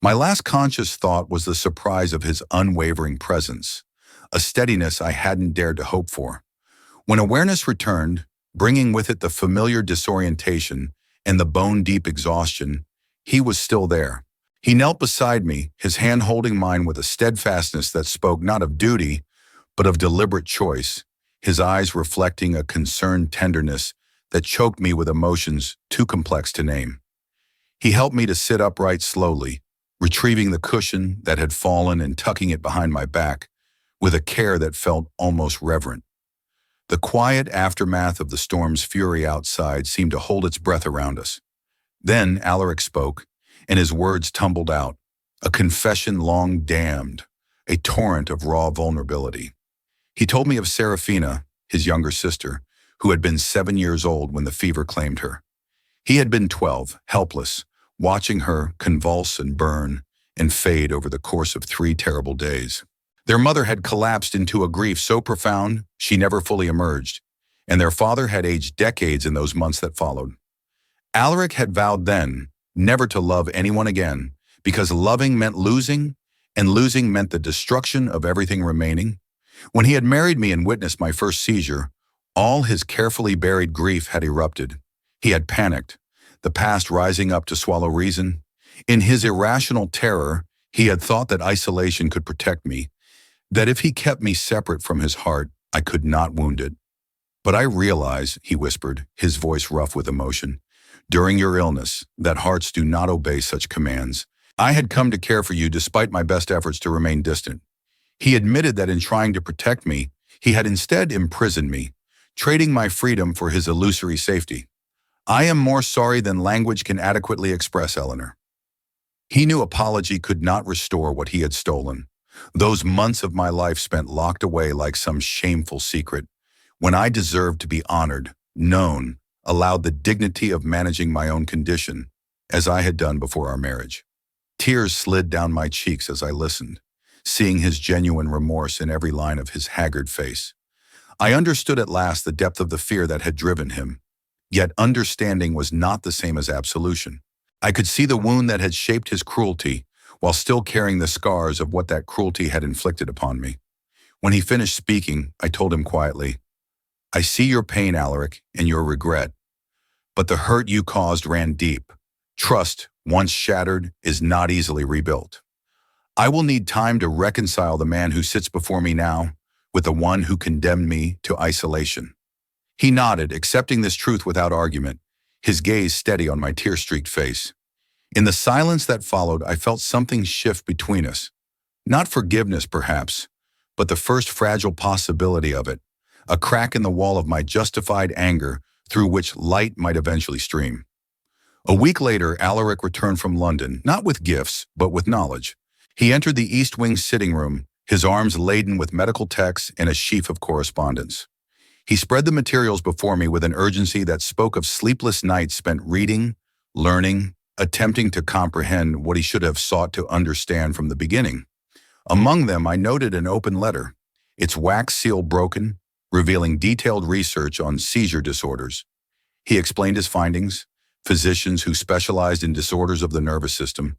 My last conscious thought was the surprise of his unwavering presence, a steadiness I hadn't dared to hope for. When awareness returned, bringing with it the familiar disorientation and the bone-deep exhaustion, he was still there. He knelt beside me, his hand holding mine with a steadfastness that spoke not of duty, but of deliberate choice, his eyes reflecting a concerned tenderness that choked me with emotions too complex to name. He helped me to sit upright slowly, retrieving the cushion that had fallen and tucking it behind my back, with a care that felt almost reverent. The quiet aftermath of the storm's fury outside seemed to hold its breath around us. Then Alaric spoke, and his words tumbled out, a confession long damned, a torrent of raw vulnerability. He told me of Seraphina, his younger sister, who had been 7 years old when the fever claimed her. He had been 12, helpless, watching her convulse and burn and fade over the course of 3 terrible days. Their mother had collapsed into a grief so profound she never fully emerged, and their father had aged decades in those months that followed. Alaric had vowed then never to love anyone again, because loving meant losing, and losing meant the destruction of everything remaining. When he had married me and witnessed my first seizure, all his carefully buried grief had erupted. He had panicked, the past rising up to swallow reason. In his irrational terror, he had thought that isolation could protect me, that if he kept me separate from his heart, I could not wound it. But I realize, he whispered, his voice rough with emotion, during your illness, that hearts do not obey such commands. I had come to care for you despite my best efforts to remain distant. He admitted that in trying to protect me, he had instead imprisoned me, trading my freedom for his illusory safety. I am more sorry than language can adequately express, Eleanor. He knew apology could not restore what he had stolen. Those months of my life spent locked away like some shameful secret, when I deserved to be honored, known, allowed the dignity of managing my own condition, as I had done before our marriage. Tears slid down my cheeks as I listened, seeing his genuine remorse in every line of his haggard face. I understood at last the depth of the fear that had driven him, yet understanding was not the same as absolution. I could see the wound that had shaped his cruelty, while still carrying the scars of what that cruelty had inflicted upon me. When he finished speaking, I told him quietly, I see your pain, Alaric, and your regret, but the hurt you caused ran deep. Trust, once shattered, is not easily rebuilt. I will need time to reconcile the man who sits before me now with the one who condemned me to isolation. He nodded, accepting this truth without argument, his gaze steady on my tear-streaked face. In the silence that followed, I felt something shift between us. Not forgiveness, perhaps, but the first fragile possibility of it, a crack in the wall of my justified anger through which light might eventually stream. A week later, Alaric returned from London, not with gifts, but with knowledge. He entered the East Wing sitting room, his arms laden with medical texts and a sheaf of correspondence. He spread the materials before me with an urgency that spoke of sleepless nights spent reading, learning, attempting to comprehend what he should have sought to understand from the beginning. Among them, I noted an open letter, its wax seal broken, revealing detailed research on seizure disorders. He explained his findings, physicians who specialized in disorders of the nervous system,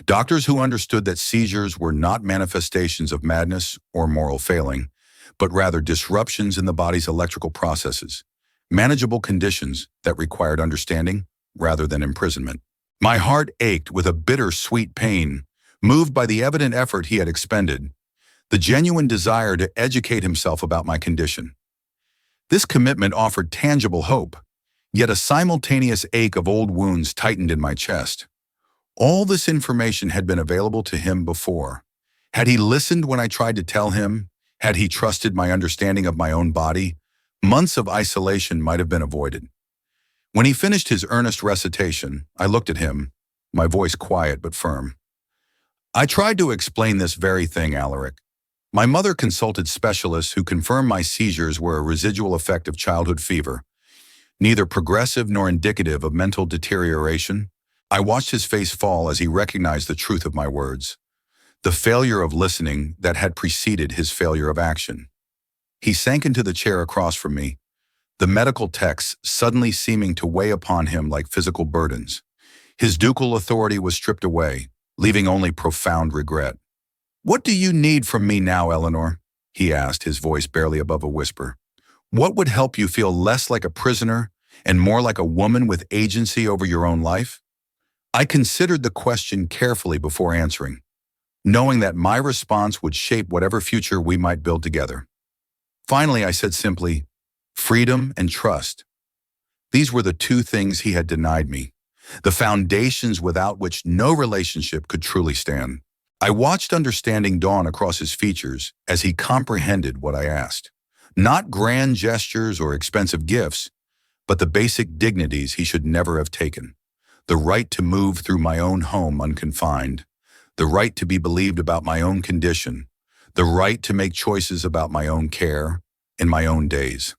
doctors who understood that seizures were not manifestations of madness or moral failing, but rather disruptions in the body's electrical processes, manageable conditions that required understanding rather than imprisonment. My heart ached with a bitter-sweet pain, moved by the evident effort he had expended, the genuine desire to educate himself about my condition. This commitment offered tangible hope, yet a simultaneous ache of old wounds tightened in my chest. All this information had been available to him before. Had he listened when I tried to tell him? Had he trusted my understanding of my own body? Months of isolation might have been avoided. When he finished his earnest recitation, I looked at him, my voice quiet but firm. I tried to explain this very thing, Alaric. My mother consulted specialists who confirmed my seizures were a residual effect of childhood fever, neither progressive nor indicative of mental deterioration. I watched his face fall as he recognized the truth of my words, the failure of listening that had preceded his failure of action. He sank into the chair across from me, the medical texts suddenly seeming to weigh upon him like physical burdens. His ducal authority was stripped away, leaving only profound regret. "What do you need from me now, Eleanor?" he asked, his voice barely above a whisper. "What would help you feel less like a prisoner and more like a woman with agency over your own life?" I considered the question carefully before answering, knowing that my response would shape whatever future we might build together. Finally, I said simply, freedom and trust. These were the two things he had denied me, the foundations without which no relationship could truly stand. I watched understanding dawn across his features as he comprehended what I asked. Not grand gestures or expensive gifts, but the basic dignities he should never have taken. The right to move through my own home unconfined, the right to be believed about my own condition, the right to make choices about my own care and my own days.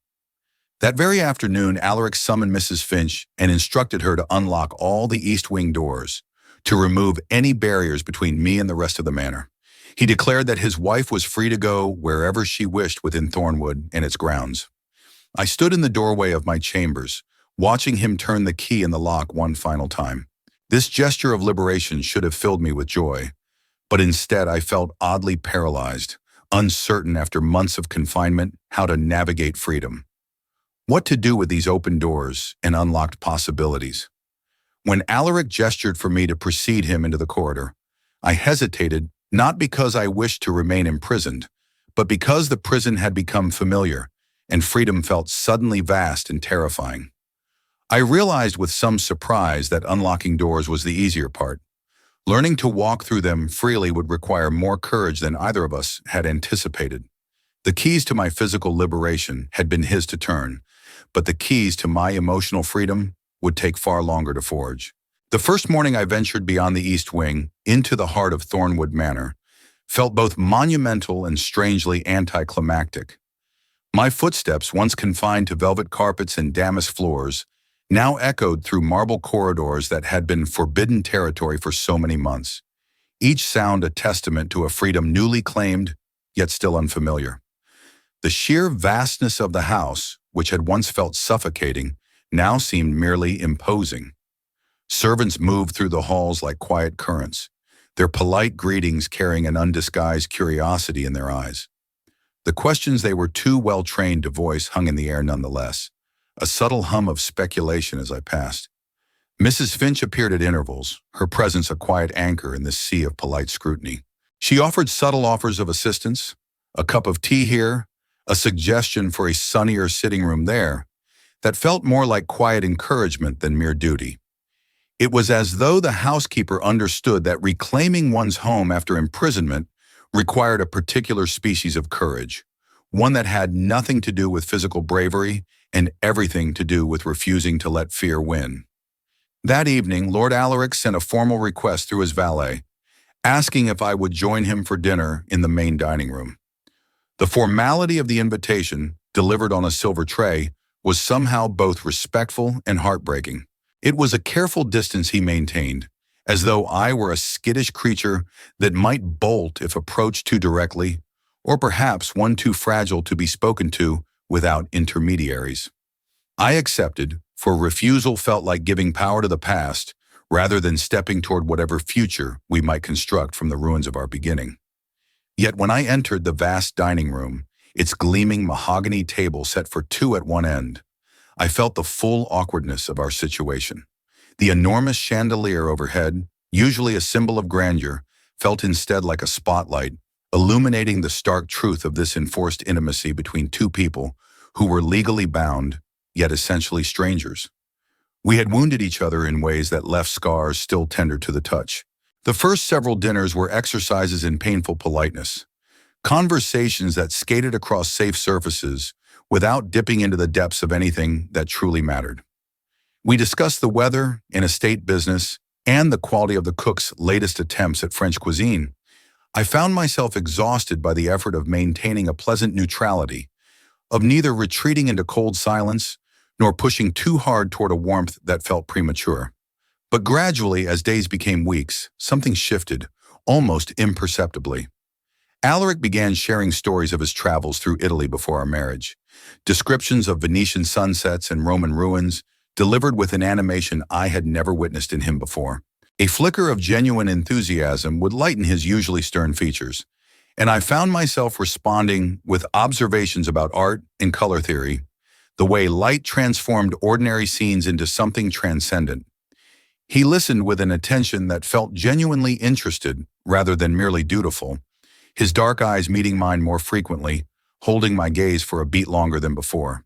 That very afternoon, Alaric summoned Mrs. Finch and instructed her to unlock all the East Wing doors, to remove any barriers between me and the rest of the manor. He declared that his wife was free to go wherever she wished within Thornewood and its grounds. I stood in the doorway of my chambers, watching him turn the key in the lock one final time. This gesture of liberation should have filled me with joy, but instead I felt oddly paralyzed, uncertain after months of confinement how to navigate freedom. What to do with these open doors and unlocked possibilities? When Alaric gestured for me to precede him into the corridor, I hesitated not because I wished to remain imprisoned, but because the prison had become familiar and freedom felt suddenly vast and terrifying. I realized with some surprise that unlocking doors was the easier part. Learning to walk through them freely would require more courage than either of us had anticipated. The keys to my physical liberation had been his to turn, but the keys to my emotional freedom would take far longer to forge. The first morning I ventured beyond the East Wing, into the heart of Thornewood Manor, felt both monumental and strangely anticlimactic. My footsteps, once confined to velvet carpets and damask floors, now echoed through marble corridors that had been forbidden territory for so many months, each sound a testament to a freedom newly claimed, yet still unfamiliar. The sheer vastness of the house, which had once felt suffocating, now seemed merely imposing. Servants moved through the halls like quiet currents, their polite greetings carrying an undisguised curiosity in their eyes. The questions they were too well trained to voice hung in the air nonetheless, a subtle hum of speculation as I passed. Mrs. Finch appeared at intervals, her presence a quiet anchor in this sea of polite scrutiny. She offered subtle offers of assistance, a cup of tea here, a suggestion for a sunnier sitting room there, that felt more like quiet encouragement than mere duty. It was as though the housekeeper understood that reclaiming one's home after imprisonment required a particular species of courage, one that had nothing to do with physical bravery and everything to do with refusing to let fear win. That evening, Lord Alaric sent a formal request through his valet, asking if I would join him for dinner in the main dining room. The formality of the invitation, delivered on a silver tray, was somehow both respectful and heartbreaking. It was a careful distance he maintained, as though I were a skittish creature that might bolt if approached too directly, or perhaps one too fragile to be spoken to without intermediaries. I accepted, for refusal felt like giving power to the past rather than stepping toward whatever future we might construct from the ruins of our beginning. Yet when I entered the vast dining room, its gleaming mahogany table set for two at one end, I felt the full awkwardness of our situation. The enormous chandelier overhead, usually a symbol of grandeur, felt instead like a spotlight, illuminating the stark truth of this enforced intimacy between two people who were legally bound, yet essentially strangers. We had wounded each other in ways that left scars still tender to the touch. The first several dinners were exercises in painful politeness, conversations that skated across safe surfaces without dipping into the depths of anything that truly mattered. We discussed the weather and estate business and the quality of the cook's latest attempts at French cuisine. I found myself exhausted by the effort of maintaining a pleasant neutrality, of neither retreating into cold silence nor pushing too hard toward a warmth that felt premature. But gradually, as days became weeks, something shifted, almost imperceptibly. Alaric began sharing stories of his travels through Italy before our marriage, descriptions of Venetian sunsets and Roman ruins, delivered with an animation I had never witnessed in him before. A flicker of genuine enthusiasm would lighten his usually stern features, and I found myself responding with observations about art and color theory, the way light transformed ordinary scenes into something transcendent. He listened with an attention that felt genuinely interested rather than merely dutiful, his dark eyes meeting mine more frequently, holding my gaze for a beat longer than before.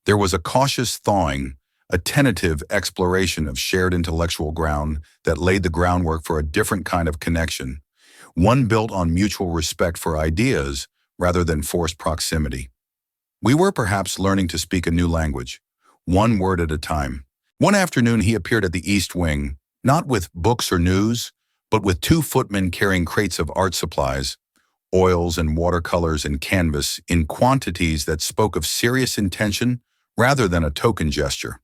There was a cautious thawing, a tentative exploration of shared intellectual ground that laid the groundwork for a different kind of connection, one built on mutual respect for ideas rather than forced proximity. We were perhaps learning to speak a new language, one word at a time. One afternoon he appeared at the East Wing, not with books or news, but with two footmen carrying crates of art supplies, oils and watercolors and canvas in quantities that spoke of serious intention rather than a token gesture.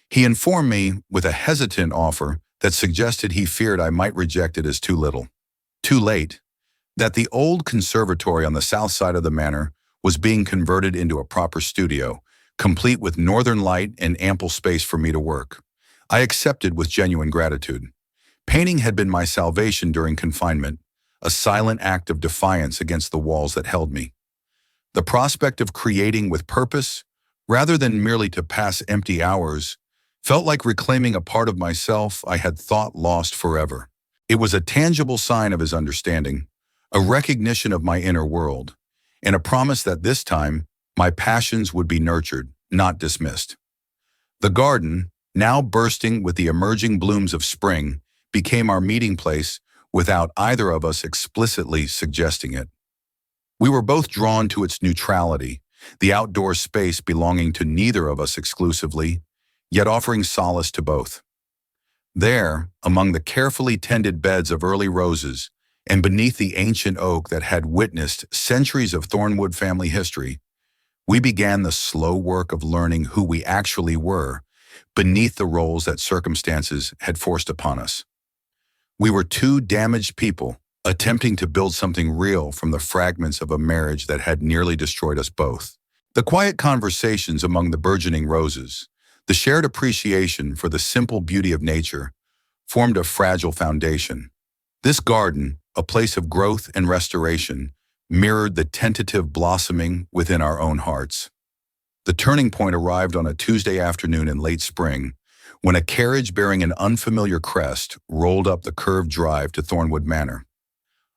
He informed me, with a hesitant offer that suggested he feared I might reject it as too little. Too late, that the old conservatory on the south side of the manor was being converted into a proper studio, complete with northern light and ample space for me to work. I accepted with genuine gratitude. Painting had been my salvation during confinement, a silent act of defiance against the walls that held me. The prospect of creating with purpose, rather than merely to pass empty hours, felt like reclaiming a part of myself I had thought lost forever. It was a tangible sign of his understanding, a recognition of my inner world, and a promise that this time my passions would be nurtured, not dismissed. The garden, now bursting with the emerging blooms of spring, became our meeting place without either of us explicitly suggesting it. We were both drawn to its neutrality, the outdoor space belonging to neither of us exclusively, yet offering solace to both. There, among the carefully tended beds of early roses, and beneath the ancient oak that had witnessed centuries of Thornewood family history, we began the slow work of learning who we actually were beneath the roles that circumstances had forced upon us. We were two damaged people attempting to build something real from the fragments of a marriage that had nearly destroyed us both. The quiet conversations among the burgeoning roses, the shared appreciation for the simple beauty of nature, formed a fragile foundation. This garden, a place of growth and restoration, mirrored the tentative blossoming within our own hearts. The turning point arrived on a Tuesday afternoon in late spring, when a carriage bearing an unfamiliar crest rolled up the curved drive to Thornewood Manor.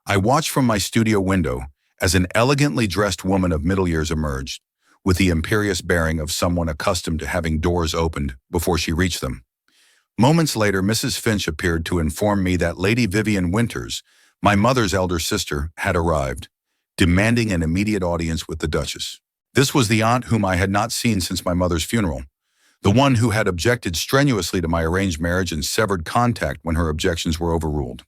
I watched from my studio window as an elegantly dressed woman of middle years emerged, with the imperious bearing of someone accustomed to having doors opened before she reached them. Moments later, Mrs. Finch appeared to inform me that Lady Vivian Winters, my mother's elder sister, had arrived, demanding an immediate audience with the Duchess. This was the aunt whom I had not seen since my mother's funeral, the one who had objected strenuously to my arranged marriage and severed contact when her objections were overruled.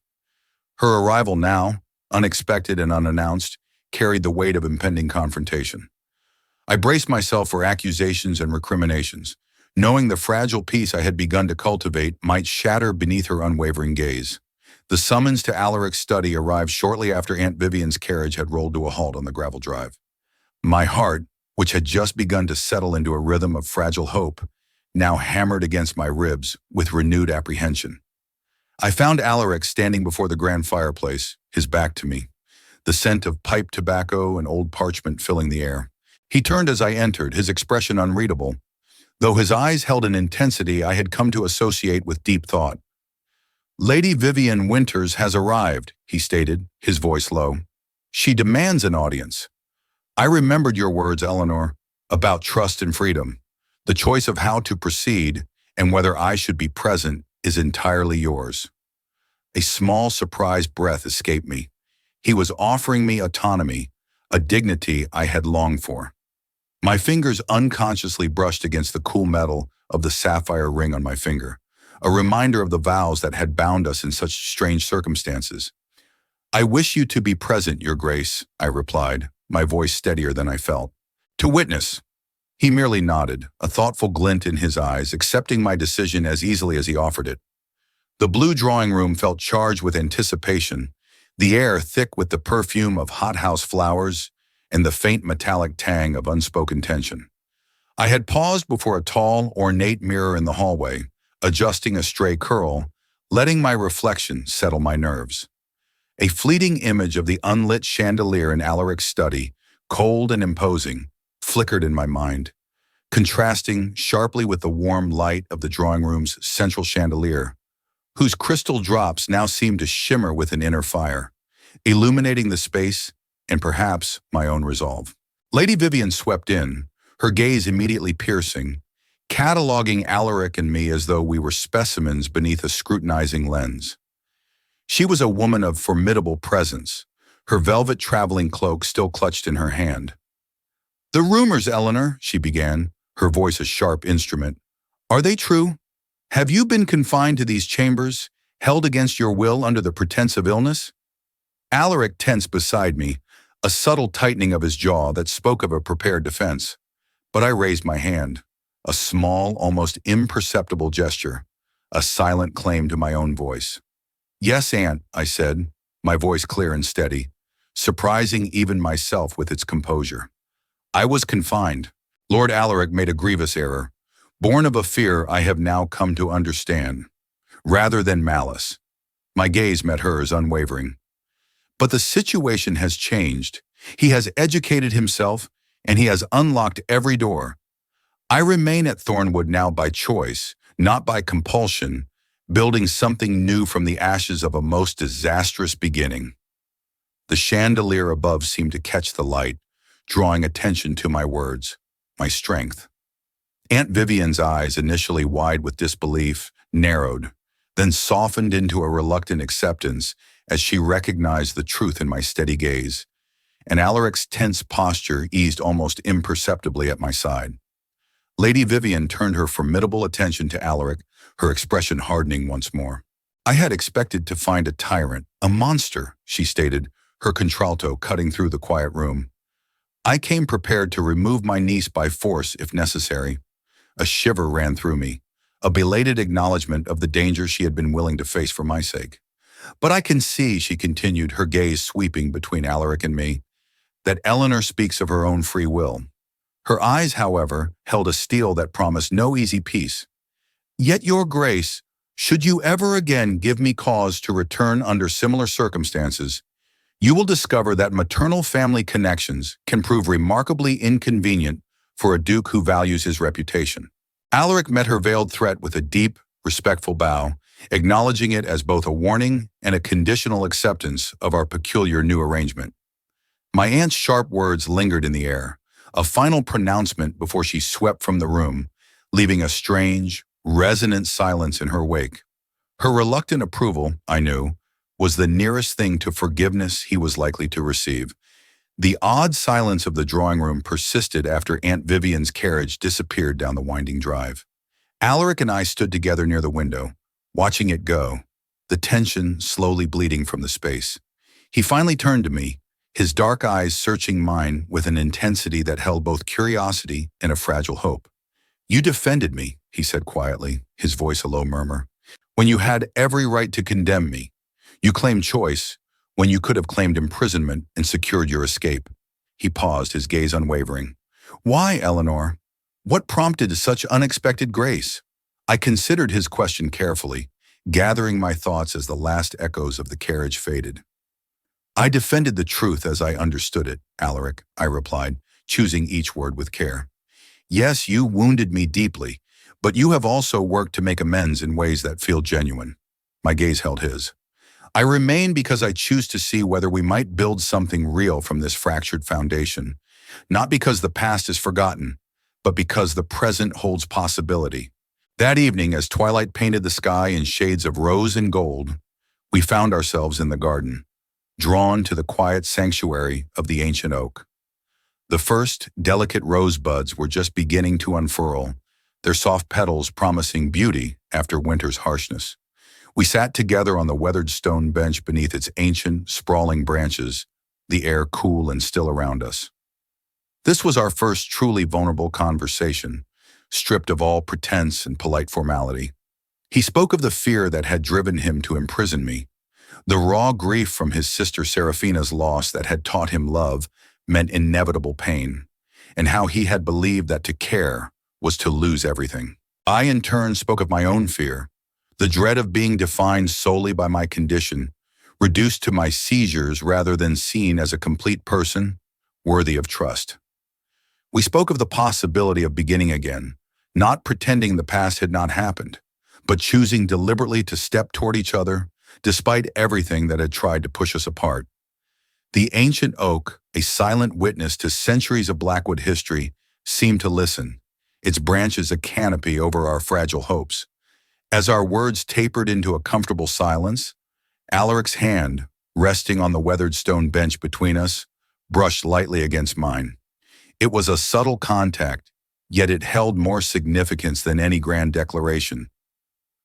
Her arrival now, unexpected and unannounced, carried the weight of impending confrontation. I braced myself for accusations and recriminations, knowing the fragile peace I had begun to cultivate might shatter beneath her unwavering gaze. The summons to Alaric's study arrived shortly after Aunt Vivian's carriage had rolled to a halt on the gravel drive. My heart, which had just begun to settle into a rhythm of fragile hope, now hammered against my ribs with renewed apprehension. I found Alaric standing before the grand fireplace, his back to me, the scent of pipe tobacco and old parchment filling the air. He turned as I entered, his expression unreadable, though his eyes held an intensity I had come to associate with deep thought. "Lady Vivian Winters has arrived," he stated, his voice low. "She demands an audience. I remembered your words, Eleanor, about trust and freedom. The choice of how to proceed and whether I should be present is entirely yours." A small, surprised breath escaped me. He was offering me autonomy, a dignity I had longed for. My fingers unconsciously brushed against the cool metal of the sapphire ring on my finger, a reminder of the vows that had bound us in such strange circumstances. "I wish you to be present, Your Grace," I replied, my voice steadier than I felt. "To witness." He merely nodded, a thoughtful glint in his eyes, accepting my decision as easily as he offered it. The blue drawing room felt charged with anticipation, the air thick with the perfume of hothouse flowers and the faint metallic tang of unspoken tension. I had paused before a tall, ornate mirror in the hallway, adjusting a stray curl, letting my reflection settle my nerves. A fleeting image of the unlit chandelier in Alaric's study, cold and imposing, flickered in my mind, contrasting sharply with the warm light of the drawing room's central chandelier, whose crystal drops now seemed to shimmer with an inner fire, illuminating the space and perhaps my own resolve. Lady Vivian swept in, her gaze immediately piercing, cataloging Alaric and me as though we were specimens beneath a scrutinizing lens. She was a woman of formidable presence, her velvet traveling cloak still clutched in her hand. "The rumors, Eleanor," she began, her voice a sharp instrument. "Are they true? Have you been confined to these chambers, held against your will under the pretense of illness?" Alaric tensed beside me, a subtle tightening of his jaw that spoke of a prepared defense. But I raised my hand, a small, almost imperceptible gesture, a silent claim to my own voice. "Yes, Aunt," I said, my voice clear and steady, surprising even myself with its composure. "I was confined. Lord Alaric made a grievous error, born of a fear I have now come to understand, rather than malice." My gaze met hers unwavering. "But the situation has changed. He has educated himself, and he has unlocked every door. I remain at Thornewood now by choice, not by compulsion, building something new from the ashes of a most disastrous beginning." The chandelier above seemed to catch the light, drawing attention to my words, my strength. Aunt Vivian's eyes, initially wide with disbelief, narrowed, then softened into a reluctant acceptance as she recognized the truth in my steady gaze, and Alaric's tense posture eased almost imperceptibly at my side. Lady Vivian turned her formidable attention to Alaric, her expression hardening once more. "I had expected to find a tyrant, a monster," she stated, her contralto cutting through the quiet room. "I came prepared to remove my niece by force if necessary." A shiver ran through me, a belated acknowledgement of the danger she had been willing to face for my sake. "But I can see," she continued, her gaze sweeping between Alaric and me, "that Eleanor speaks of her own free will." Her eyes, however, held a steel that promised no easy peace. "Yet, Your Grace, should you ever again give me cause to return under similar circumstances, you will discover that maternal family connections can prove remarkably inconvenient for a duke who values his reputation." Alaric met her veiled threat with a deep, respectful bow, acknowledging it as both a warning and a conditional acceptance of our peculiar new arrangement. My aunt's sharp words lingered in the air, a final pronouncement before she swept from the room, leaving a strange, resonant silence in her wake. Her reluctant approval, I knew, was the nearest thing to forgiveness he was likely to receive. The odd silence of the drawing room persisted after Aunt Vivian's carriage disappeared down the winding drive. Alaric and I stood together near the window, watching it go, the tension slowly bleeding from the space. He finally turned to me, his dark eyes searching mine with an intensity that held both curiosity and a fragile hope. "You defended me," he said quietly, his voice a low murmur, "when you had every right to condemn me. You claimed choice when you could have claimed imprisonment and secured your escape." He paused, his gaze unwavering. "Why, Eleanor? What prompted such unexpected grace?" I considered his question carefully, gathering my thoughts as the last echoes of the carriage faded. "I defended the truth as I understood it, Alaric," I replied, choosing each word with care. "Yes, you wounded me deeply, but you have also worked to make amends in ways that feel genuine." My gaze held his. "I remain because I choose to see whether we might build something real from this fractured foundation, not because the past is forgotten, but because the present holds possibility." That evening, as twilight painted the sky in shades of rose and gold, we found ourselves in the garden, drawn to the quiet sanctuary of the ancient oak. The first delicate rosebuds were just beginning to unfurl, their soft petals promising beauty after winter's harshness. We sat together on the weathered stone bench beneath its ancient, sprawling branches, the air cool and still around us. This was our first truly vulnerable conversation, stripped of all pretense and polite formality. He spoke of the fear that had driven him to imprison me, the raw grief from his sister Seraphina's loss that had taught him love meant inevitable pain, and how he had believed that to care was to lose everything. I in turn spoke of my own fear, the dread of being defined solely by my condition, reduced to my seizures rather than seen as a complete person, worthy of trust. We spoke of the possibility of beginning again, not pretending the past had not happened, but choosing deliberately to step toward each other, despite everything that had tried to push us apart. The ancient oak, a silent witness to centuries of Blackwood history, seemed to listen, its branches a canopy over our fragile hopes. As our words tapered into a comfortable silence, Alaric's hand, resting on the weathered stone bench between us, brushed lightly against mine. It was a subtle contact, yet it held more significance than any grand declaration.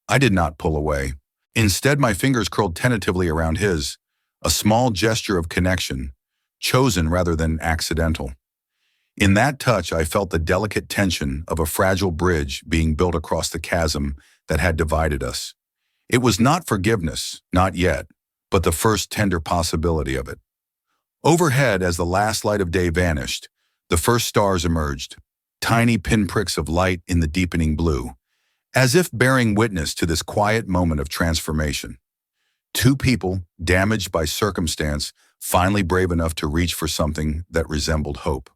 I did not pull away. Instead, my fingers curled tentatively around his, a small gesture of connection, chosen rather than accidental. In that touch, I felt the delicate tension of a fragile bridge being built across the chasm that had divided us. It was not forgiveness, not yet, but the first tender possibility of it. Overhead, as the last light of day vanished, the first stars emerged, tiny pinpricks of light in the deepening blue, as if bearing witness to this quiet moment of transformation. Two people, damaged by circumstance, finally brave enough to reach for something that resembled hope.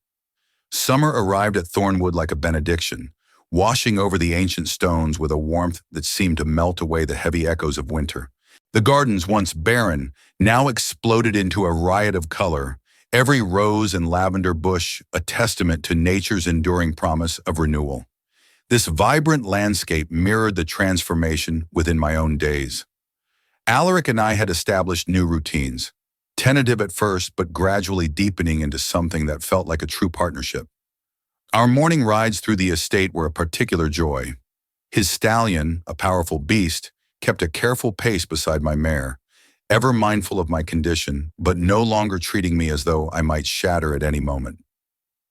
Summer arrived at Thornewood like a benediction, washing over the ancient stones with a warmth that seemed to melt away the heavy echoes of winter. The gardens, once barren, now exploded into a riot of color, every rose and lavender bush a testament to nature's enduring promise of renewal. This vibrant landscape mirrored the transformation within my own days. Alaric and I had established new routines, tentative at first but gradually deepening into something that felt like a true partnership. Our morning rides through the estate were a particular joy. His stallion, a powerful beast, kept a careful pace beside my mare, ever mindful of my condition, but no longer treating me as though I might shatter at any moment.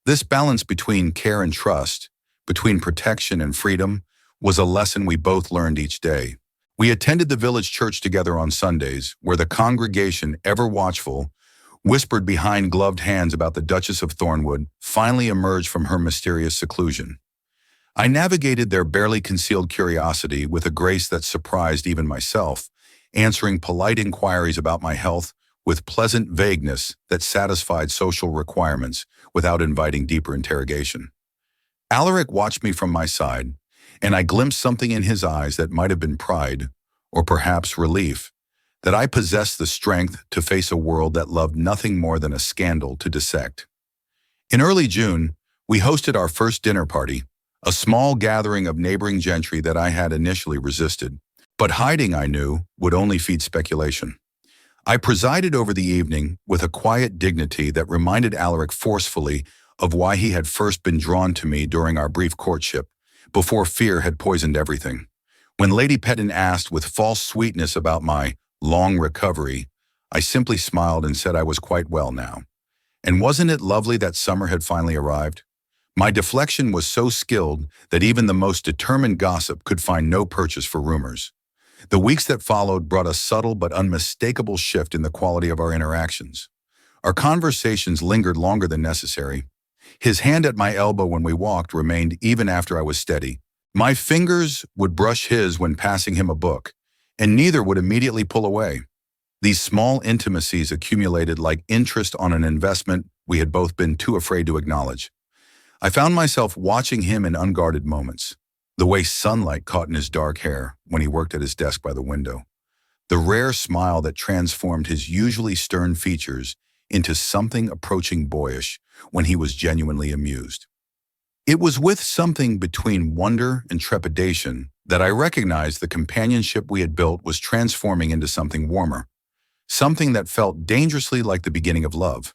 This balance between care and trust, between protection and freedom, was a lesson we both learned each day. We attended the village church together on Sundays, where the congregation, ever watchful, whispered behind gloved hands about the Duchess of Thornewood, finally emerged from her mysterious seclusion. I navigated their barely concealed curiosity with a grace that surprised even myself, answering polite inquiries about my health with pleasant vagueness that satisfied social requirements without inviting deeper interrogation. Alaric watched me from my side, and I glimpsed something in his eyes that might have been pride, or perhaps relief, that I possessed the strength to face a world that loved nothing more than a scandal to dissect. In early June, we hosted our first dinner party, a small gathering of neighboring gentry that I had initially resisted. But hiding, I knew, would only feed speculation. I presided over the evening with a quiet dignity that reminded Alaric forcefully of why he had first been drawn to me during our brief courtship, before fear had poisoned everything. When Lady Petton asked with false sweetness about my long recovery, I simply smiled and said I was quite well now. And wasn't it lovely that summer had finally arrived? My deflection was so skilled that even the most determined gossip could find no purchase for rumors. The weeks that followed brought a subtle but unmistakable shift in the quality of our interactions. Our conversations lingered longer than necessary. His hand at my elbow when we walked remained even after I was steady. My fingers would brush his when passing him a book, and neither would immediately pull away. These small intimacies accumulated like interest on an investment we had both been too afraid to acknowledge. I found myself watching him in unguarded moments. The way sunlight caught in his dark hair when he worked at his desk by the window. The rare smile that transformed his usually stern features into something approaching boyish when he was genuinely amused. It was with something between wonder and trepidation that I recognized the companionship we had built was transforming into something warmer, something that felt dangerously like the beginning of love.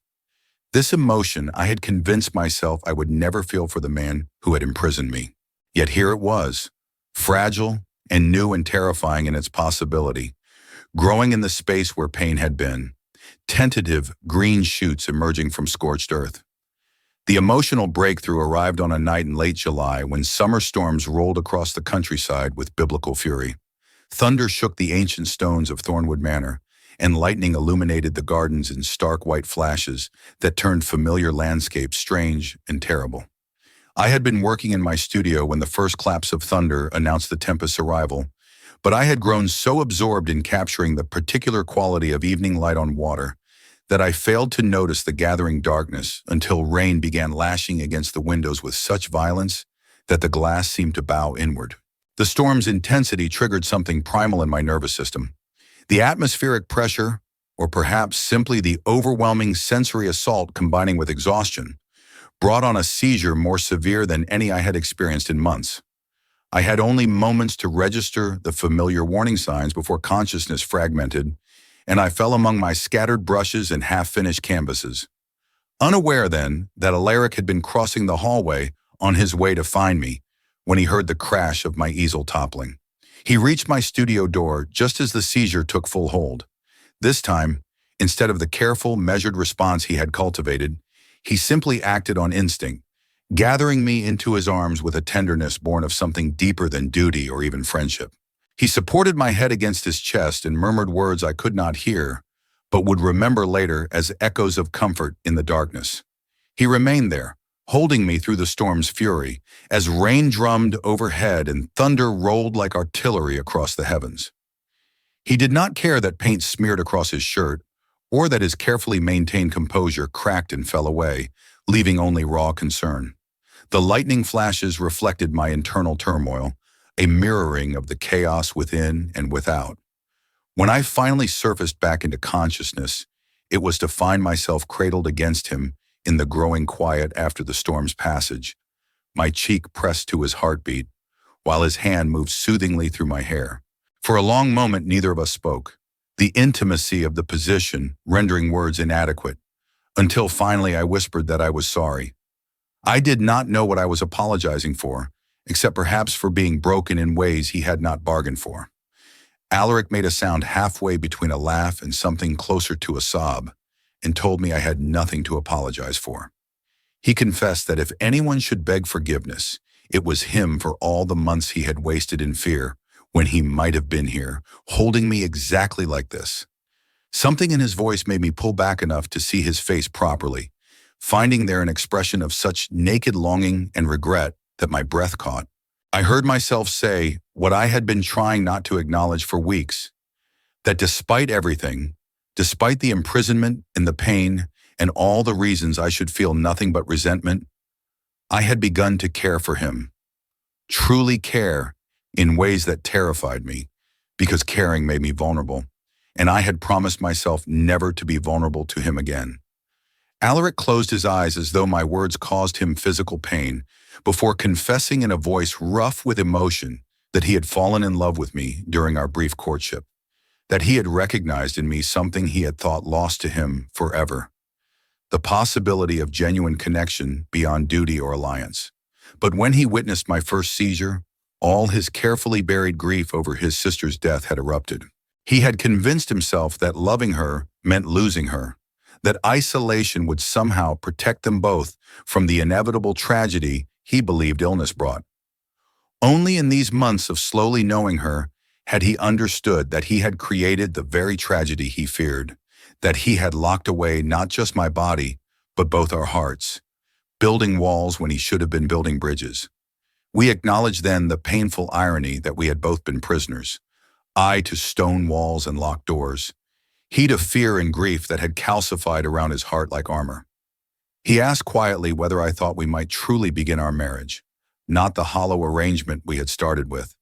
This emotion I had convinced myself I would never feel for the man who had imprisoned me. Yet here it was, fragile and new and terrifying in its possibility, growing in the space where pain had been, tentative green shoots emerging from scorched earth. The emotional breakthrough arrived on a night in late July when summer storms rolled across the countryside with biblical fury. Thunder shook the ancient stones of Thornewood Manor, and lightning illuminated the gardens in stark white flashes that turned familiar landscapes strange and terrible. I had been working in my studio when the first claps of thunder announced the tempest's arrival, but I had grown so absorbed in capturing the particular quality of evening light on water that I failed to notice the gathering darkness until rain began lashing against the windows with such violence that the glass seemed to bow inward. The storm's intensity triggered something primal in my nervous system. The atmospheric pressure, or perhaps simply the overwhelming sensory assault combining with exhaustion, brought on a seizure more severe than any I had experienced in months. I had only moments to register the familiar warning signs before consciousness fragmented, and I fell among my scattered brushes and half-finished canvases. Unaware then that Alaric had been crossing the hallway on his way to find me when he heard the crash of my easel toppling. He reached my studio door just as the seizure took full hold. This time, instead of the careful, measured response he had cultivated, he simply acted on instinct, gathering me into his arms with a tenderness born of something deeper than duty or even friendship. He supported my head against his chest and murmured words I could not hear, but would remember later as echoes of comfort in the darkness. He remained there, holding me through the storm's fury, as rain drummed overhead and thunder rolled like artillery across the heavens. He did not care that paint smeared across his shirt, or that his carefully maintained composure cracked and fell away, leaving only raw concern. The lightning flashes reflected my internal turmoil, a mirroring of the chaos within and without. When I finally surfaced back into consciousness, it was to find myself cradled against him in the growing quiet after the storm's passage, my cheek pressed to his heartbeat, while his hand moved soothingly through my hair. For a long moment, neither of us spoke, the intimacy of the position rendering words inadequate, until finally I whispered that I was sorry. I did not know what I was apologizing for, except perhaps for being broken in ways he had not bargained for. Alaric made a sound halfway between a laugh and something closer to a sob, and told me I had nothing to apologize for. He confessed that if anyone should beg forgiveness, it was him for all the months he had wasted in fear, when he might have been here, holding me exactly like this. Something in his voice made me pull back enough to see his face properly, finding there an expression of such naked longing and regret that my breath caught. I heard myself say what I had been trying not to acknowledge for weeks, that despite everything, despite the imprisonment and the pain and all the reasons I should feel nothing but resentment, I had begun to care for him, truly care in ways that terrified me, because caring made me vulnerable, and I had promised myself never to be vulnerable to him again. Alaric closed his eyes as though my words caused him physical pain, before confessing in a voice rough with emotion that he had fallen in love with me during our brief courtship, that he had recognized in me something he had thought lost to him forever, the possibility of genuine connection beyond duty or alliance. But when he witnessed my first seizure, all his carefully buried grief over his sister's death had erupted. He had convinced himself that loving her meant losing her, that isolation would somehow protect them both from the inevitable tragedy he believed illness brought. Only in these months of slowly knowing her had he understood that he had created the very tragedy he feared, that he had locked away not just my body, but both our hearts, building walls when he should have been building bridges. We acknowledged then the painful irony that we had both been prisoners, I to stone walls and locked doors, he to fear and grief that had calcified around his heart like armor. He asked quietly whether I thought we might truly begin our marriage, not the hollow arrangement we had started with,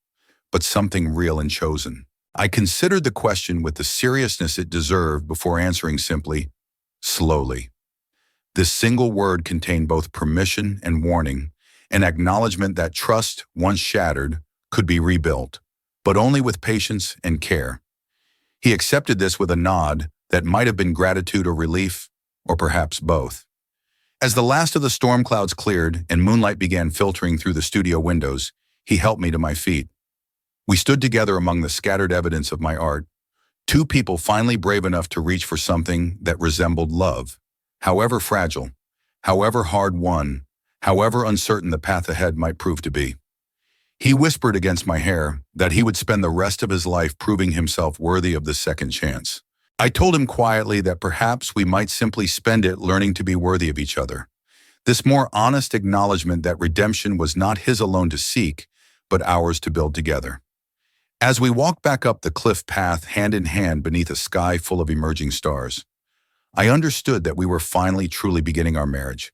but something real and chosen. I considered the question with the seriousness it deserved before answering simply, slowly. This single word contained both permission and warning, an acknowledgement that trust, once shattered, could be rebuilt, but only with patience and care. He accepted this with a nod that might have been gratitude or relief, or perhaps both. As the last of the storm clouds cleared and moonlight began filtering through the studio windows, he helped me to my feet. We stood together among the scattered evidence of my art, two people finally brave enough to reach for something that resembled love, however fragile, however hard-won, however uncertain the path ahead might prove to be. He whispered against my hair that he would spend the rest of his life proving himself worthy of the second chance. I told him quietly that perhaps we might simply spend it learning to be worthy of each other. This more honest acknowledgement that redemption was not his alone to seek, but ours to build together. As we walked back up the cliff path hand in hand beneath a sky full of emerging stars, I understood that we were finally truly beginning our marriage,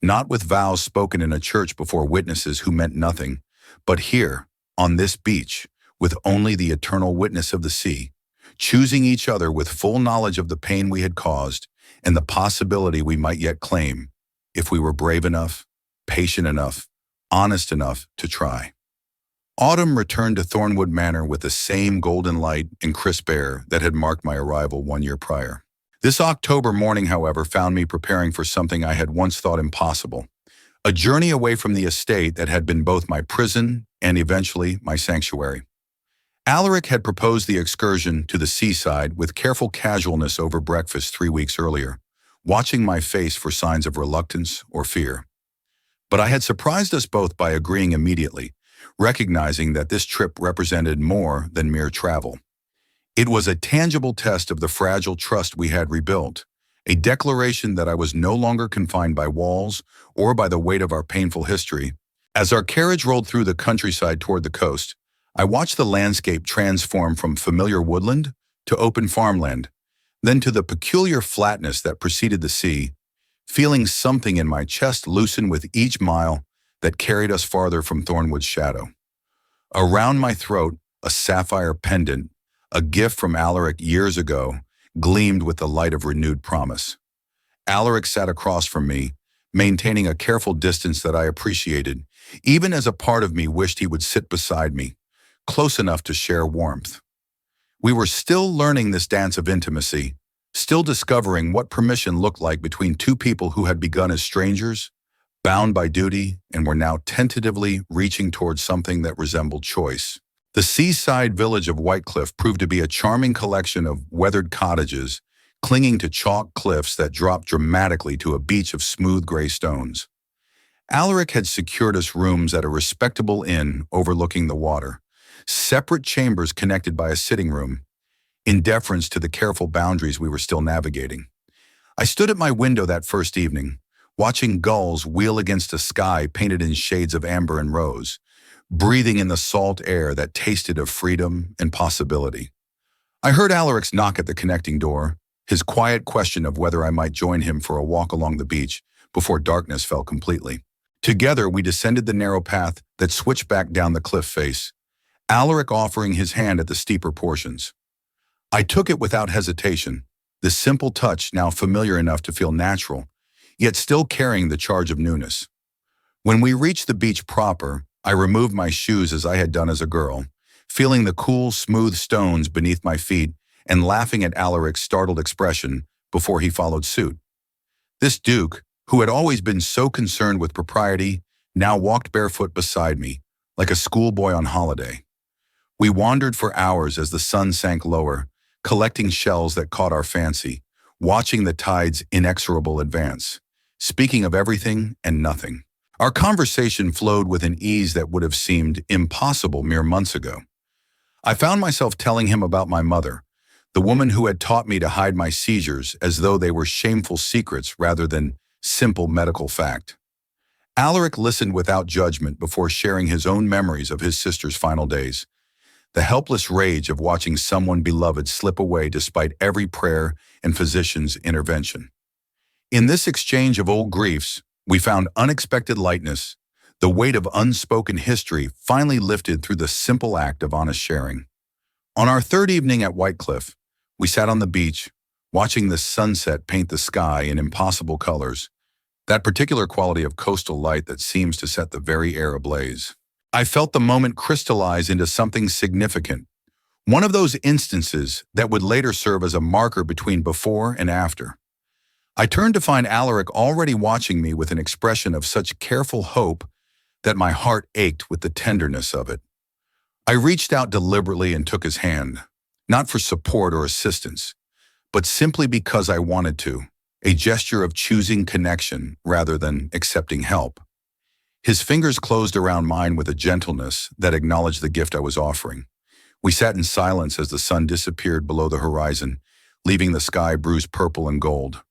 not with vows spoken in a church before witnesses who meant nothing, but here, on this beach, with only the eternal witness of the sea, choosing each other with full knowledge of the pain we had caused and the possibility we might yet claim, if we were brave enough, patient enough, honest enough to try. Autumn returned to Thornewood Manor with the same golden light and crisp air that had marked my arrival 1 year prior. This October morning, however, found me preparing for something I had once thought impossible, a journey away from the estate that had been both my prison and eventually my sanctuary. Alaric had proposed the excursion to the seaside with careful casualness over breakfast 3 weeks earlier, watching my face for signs of reluctance or fear. But I had surprised us both by agreeing immediately, recognizing that this trip represented more than mere travel. It was a tangible test of the fragile trust we had rebuilt, a declaration that I was no longer confined by walls or by the weight of our painful history. As our carriage rolled through the countryside toward the coast, I watched the landscape transform from familiar woodland to open farmland, then to the peculiar flatness that preceded the sea, feeling something in my chest loosen with each mile that carried us farther from Thornewood's shadow. Around my throat, a sapphire pendant, a gift from Alaric years ago, gleamed with the light of renewed promise. Alaric sat across from me, maintaining a careful distance that I appreciated, even as a part of me wished he would sit beside me, close enough to share warmth. We were still learning this dance of intimacy, still discovering what permission looked like between two people who had begun as strangers, bound by duty, and were now tentatively reaching towards something that resembled choice. The seaside village of Whitecliff proved to be a charming collection of weathered cottages, clinging to chalk cliffs that dropped dramatically to a beach of smooth gray stones. Alaric had secured us rooms at a respectable inn overlooking the water, separate chambers connected by a sitting room, in deference to the careful boundaries we were still navigating. I stood at my window that first evening, watching gulls wheel against a sky painted in shades of amber and rose, breathing in the salt air that tasted of freedom and possibility. I heard Alaric's knock at the connecting door, his quiet question of whether I might join him for a walk along the beach before darkness fell completely. Together, we descended the narrow path that switched back down the cliff face, Alaric offering his hand at the steeper portions. I took it without hesitation, this simple touch now familiar enough to feel natural, yet still carrying the charge of newness. When we reached the beach proper, I removed my shoes as I had done as a girl, feeling the cool, smooth stones beneath my feet and laughing at Alaric's startled expression before he followed suit. This Duke, who had always been so concerned with propriety, now walked barefoot beside me, like a schoolboy on holiday. We wandered for hours as the sun sank lower, collecting shells that caught our fancy, watching the tide's inexorable advance, speaking of everything and nothing. Our conversation flowed with an ease that would have seemed impossible mere months ago. I found myself telling him about my mother, the woman who had taught me to hide my seizures as though they were shameful secrets rather than simple medical fact. Alaric listened without judgment before sharing his own memories of his sister's final days, the helpless rage of watching someone beloved slip away despite every prayer and physician's intervention. In this exchange of old griefs, we found unexpected lightness, the weight of unspoken history finally lifted through the simple act of honest sharing. On our third evening at Whitecliff, we sat on the beach, watching the sunset paint the sky in impossible colors, that particular quality of coastal light that seems to set the very air ablaze. I felt the moment crystallize into something significant, one of those instances that would later serve as a marker between before and after. I turned to find Alaric already watching me with an expression of such careful hope that my heart ached with the tenderness of it. I reached out deliberately and took his hand, not for support or assistance, but simply because I wanted to, a gesture of choosing connection rather than accepting help. His fingers closed around mine with a gentleness that acknowledged the gift I was offering. We sat in silence as the sun disappeared below the horizon, leaving the sky bruised purple and gold.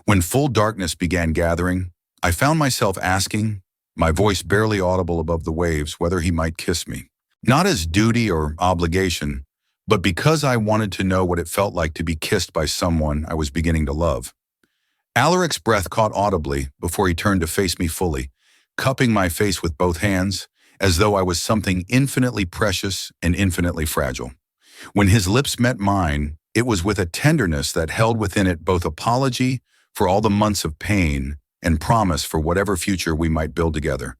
When full darkness began gathering, I found myself asking, my voice barely audible above the waves, whether he might kiss me. Not as duty or obligation, but because I wanted to know what it felt like to be kissed by someone I was beginning to love. Alaric's breath caught audibly before he turned to face me fully, cupping my face with both hands, as though I was something infinitely precious and infinitely fragile. When his lips met mine, it was with a tenderness that held within it both apology for all the months of pain and promise for whatever future we might build together,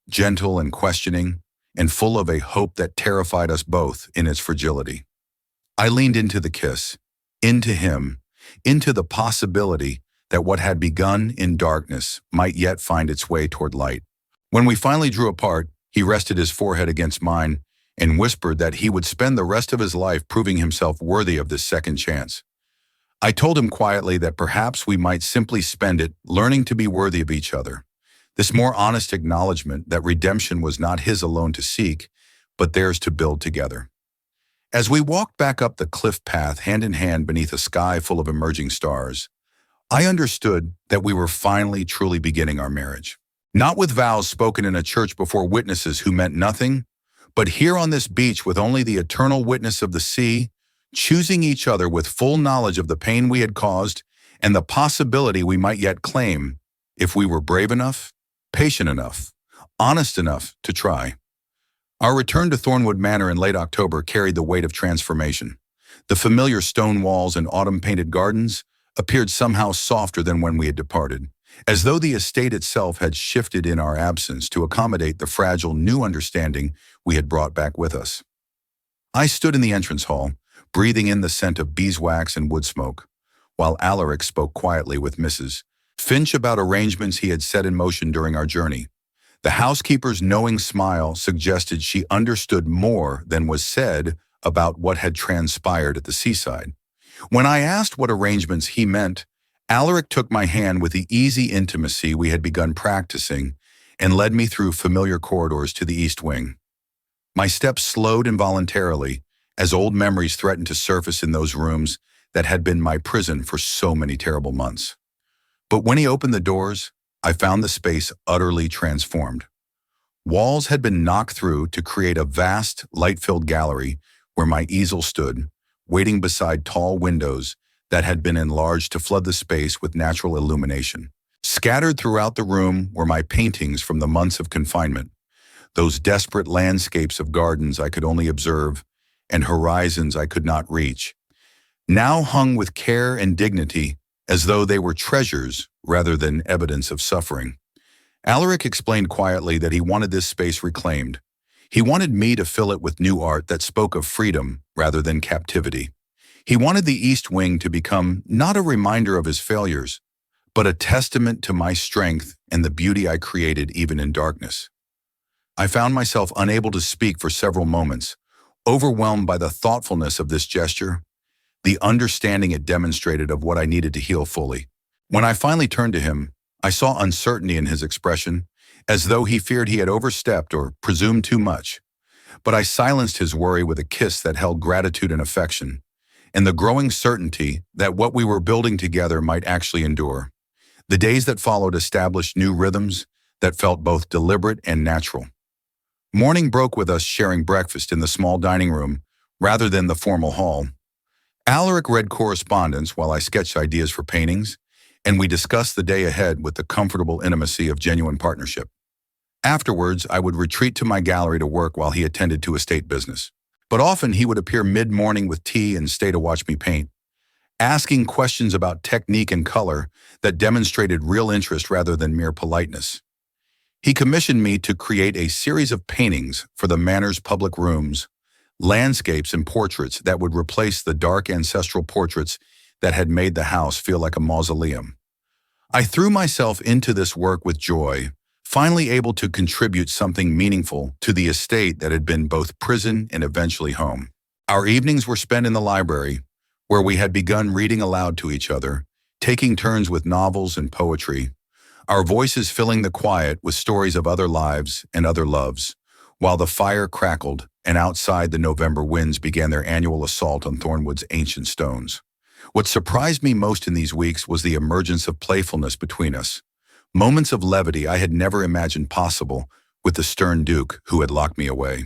gentle and questioning, and full of a hope that terrified us both in its fragility. I leaned into the kiss, into him, into the possibility that what had begun in darkness might yet find its way toward light. When we finally drew apart, he rested his forehead against mine and whispered that he would spend the rest of his life proving himself worthy of this second chance. I told him quietly that perhaps we might simply spend it learning to be worthy of each other, this more honest acknowledgement that redemption was not his alone to seek, but theirs to build together. As we walked back up the cliff path hand in hand beneath a sky full of emerging stars, I understood that we were finally truly beginning our marriage. Not with vows spoken in a church before witnesses who meant nothing, but here on this beach with only the eternal witness of the sea, choosing each other with full knowledge of the pain we had caused and the possibility we might yet claim if we were brave enough, patient enough, honest enough to try. Our return to Thornewood Manor in late October carried the weight of transformation. The familiar stone walls and autumn-painted gardens appeared somehow softer than when we had departed, as though the estate itself had shifted in our absence to accommodate the fragile new understanding we had brought back with us. I stood in the entrance hall, breathing in the scent of beeswax and wood smoke, while Alaric spoke quietly with Mrs. Finch about arrangements he had set in motion during our journey. The housekeeper's knowing smile suggested she understood more than was said about what had transpired at the seaside. When I asked what arrangements he meant, Alaric took my hand with the easy intimacy we had begun practicing and led me through familiar corridors to the east wing. My steps slowed involuntarily as old memories threatened to surface in those rooms that had been my prison for so many terrible months. But when he opened the doors, I found the space utterly transformed. Walls had been knocked through to create a vast, light-filled gallery where my easel stood, waiting beside tall windows that had been enlarged to flood the space with natural illumination. Scattered throughout the room were my paintings from the months of confinement, those desperate landscapes of gardens I could only observe and horizons I could not reach, now hung with care and dignity as though they were treasures rather than evidence of suffering. Alaric explained quietly that he wanted this space reclaimed. He wanted me to fill it with new art that spoke of freedom rather than captivity. He wanted the East Wing to become not a reminder of his failures, but a testament to my strength and the beauty I created even in darkness. I found myself unable to speak for several moments, overwhelmed by the thoughtfulness of this gesture, the understanding it demonstrated of what I needed to heal fully. When I finally turned to him, I saw uncertainty in his expression, as though he feared he had overstepped or presumed too much. But I silenced his worry with a kiss that held gratitude and affection, and the growing certainty that what we were building together might actually endure. The days that followed established new rhythms that felt both deliberate and natural. Morning broke with us sharing breakfast in the small dining room rather than the formal hall. Alaric read correspondence while I sketched ideas for paintings, and we discussed the day ahead with the comfortable intimacy of genuine partnership. Afterwards, I would retreat to my gallery to work while he attended to estate business. But often he would appear mid-morning with tea and stay to watch me paint, asking questions about technique and color that demonstrated real interest rather than mere politeness. He commissioned me to create a series of paintings for the Manor's public rooms, landscapes and portraits that would replace the dark ancestral portraits that had made the house feel like a mausoleum. I threw myself into this work with joy, finally able to contribute something meaningful to the estate that had been both prison and eventually home. Our evenings were spent in the library, where we had begun reading aloud to each other, taking turns with novels and poetry, our voices filling the quiet with stories of other lives and other loves, while the fire crackled and outside the November winds began their annual assault on Thornewood's ancient stones. What surprised me most in these weeks was the emergence of playfulness between us, moments of levity I had never imagined possible with the stern Duke who had locked me away.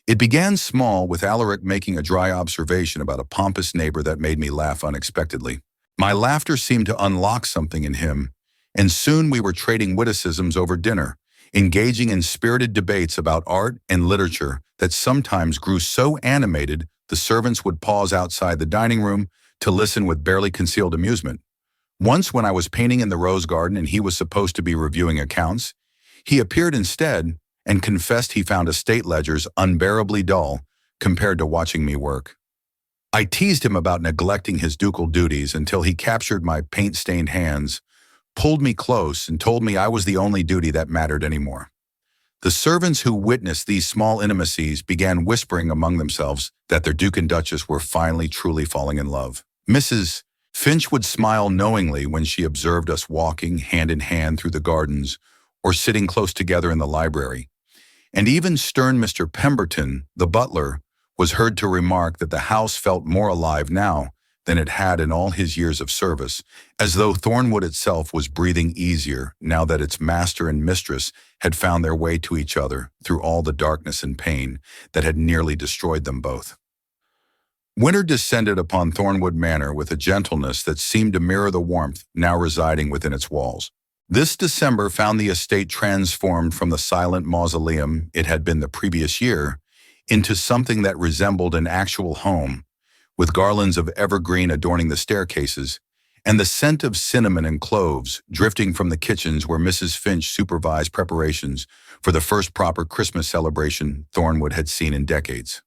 It began small, with Alaric making a dry observation about a pompous neighbor that made me laugh unexpectedly. My laughter seemed to unlock something in him, and soon we were trading witticisms over dinner, engaging in spirited debates about art and literature that sometimes grew so animated the servants would pause outside the dining room to listen with barely concealed amusement. Once, when I was painting in the rose garden and he was supposed to be reviewing accounts, he appeared instead and confessed he found estate ledgers unbearably dull compared to watching me work. I teased him about neglecting his ducal duties until he captured my paint-stained hands, pulled me close, and told me I was the only duty that mattered anymore. The servants who witnessed these small intimacies began whispering among themselves that their Duke and Duchess were finally truly falling in love. Mrs. Finch would smile knowingly when she observed us walking hand in hand through the gardens or sitting close together in the library. And even stern Mr. Pemberton, the butler, was heard to remark that the house felt more alive now than it had in all his years of service, as though Thornewood itself was breathing easier now that its master and mistress had found their way to each other through all the darkness and pain that had nearly destroyed them both. Winter descended upon Thornewood Manor with a gentleness that seemed to mirror the warmth now residing within its walls. This December found the estate transformed from the silent mausoleum it had been the previous year into something that resembled an actual home, with garlands of evergreen adorning the staircases, and the scent of cinnamon and cloves drifting from the kitchens where Mrs. Finch supervised preparations for the first proper Christmas celebration Thornewood had seen in decades.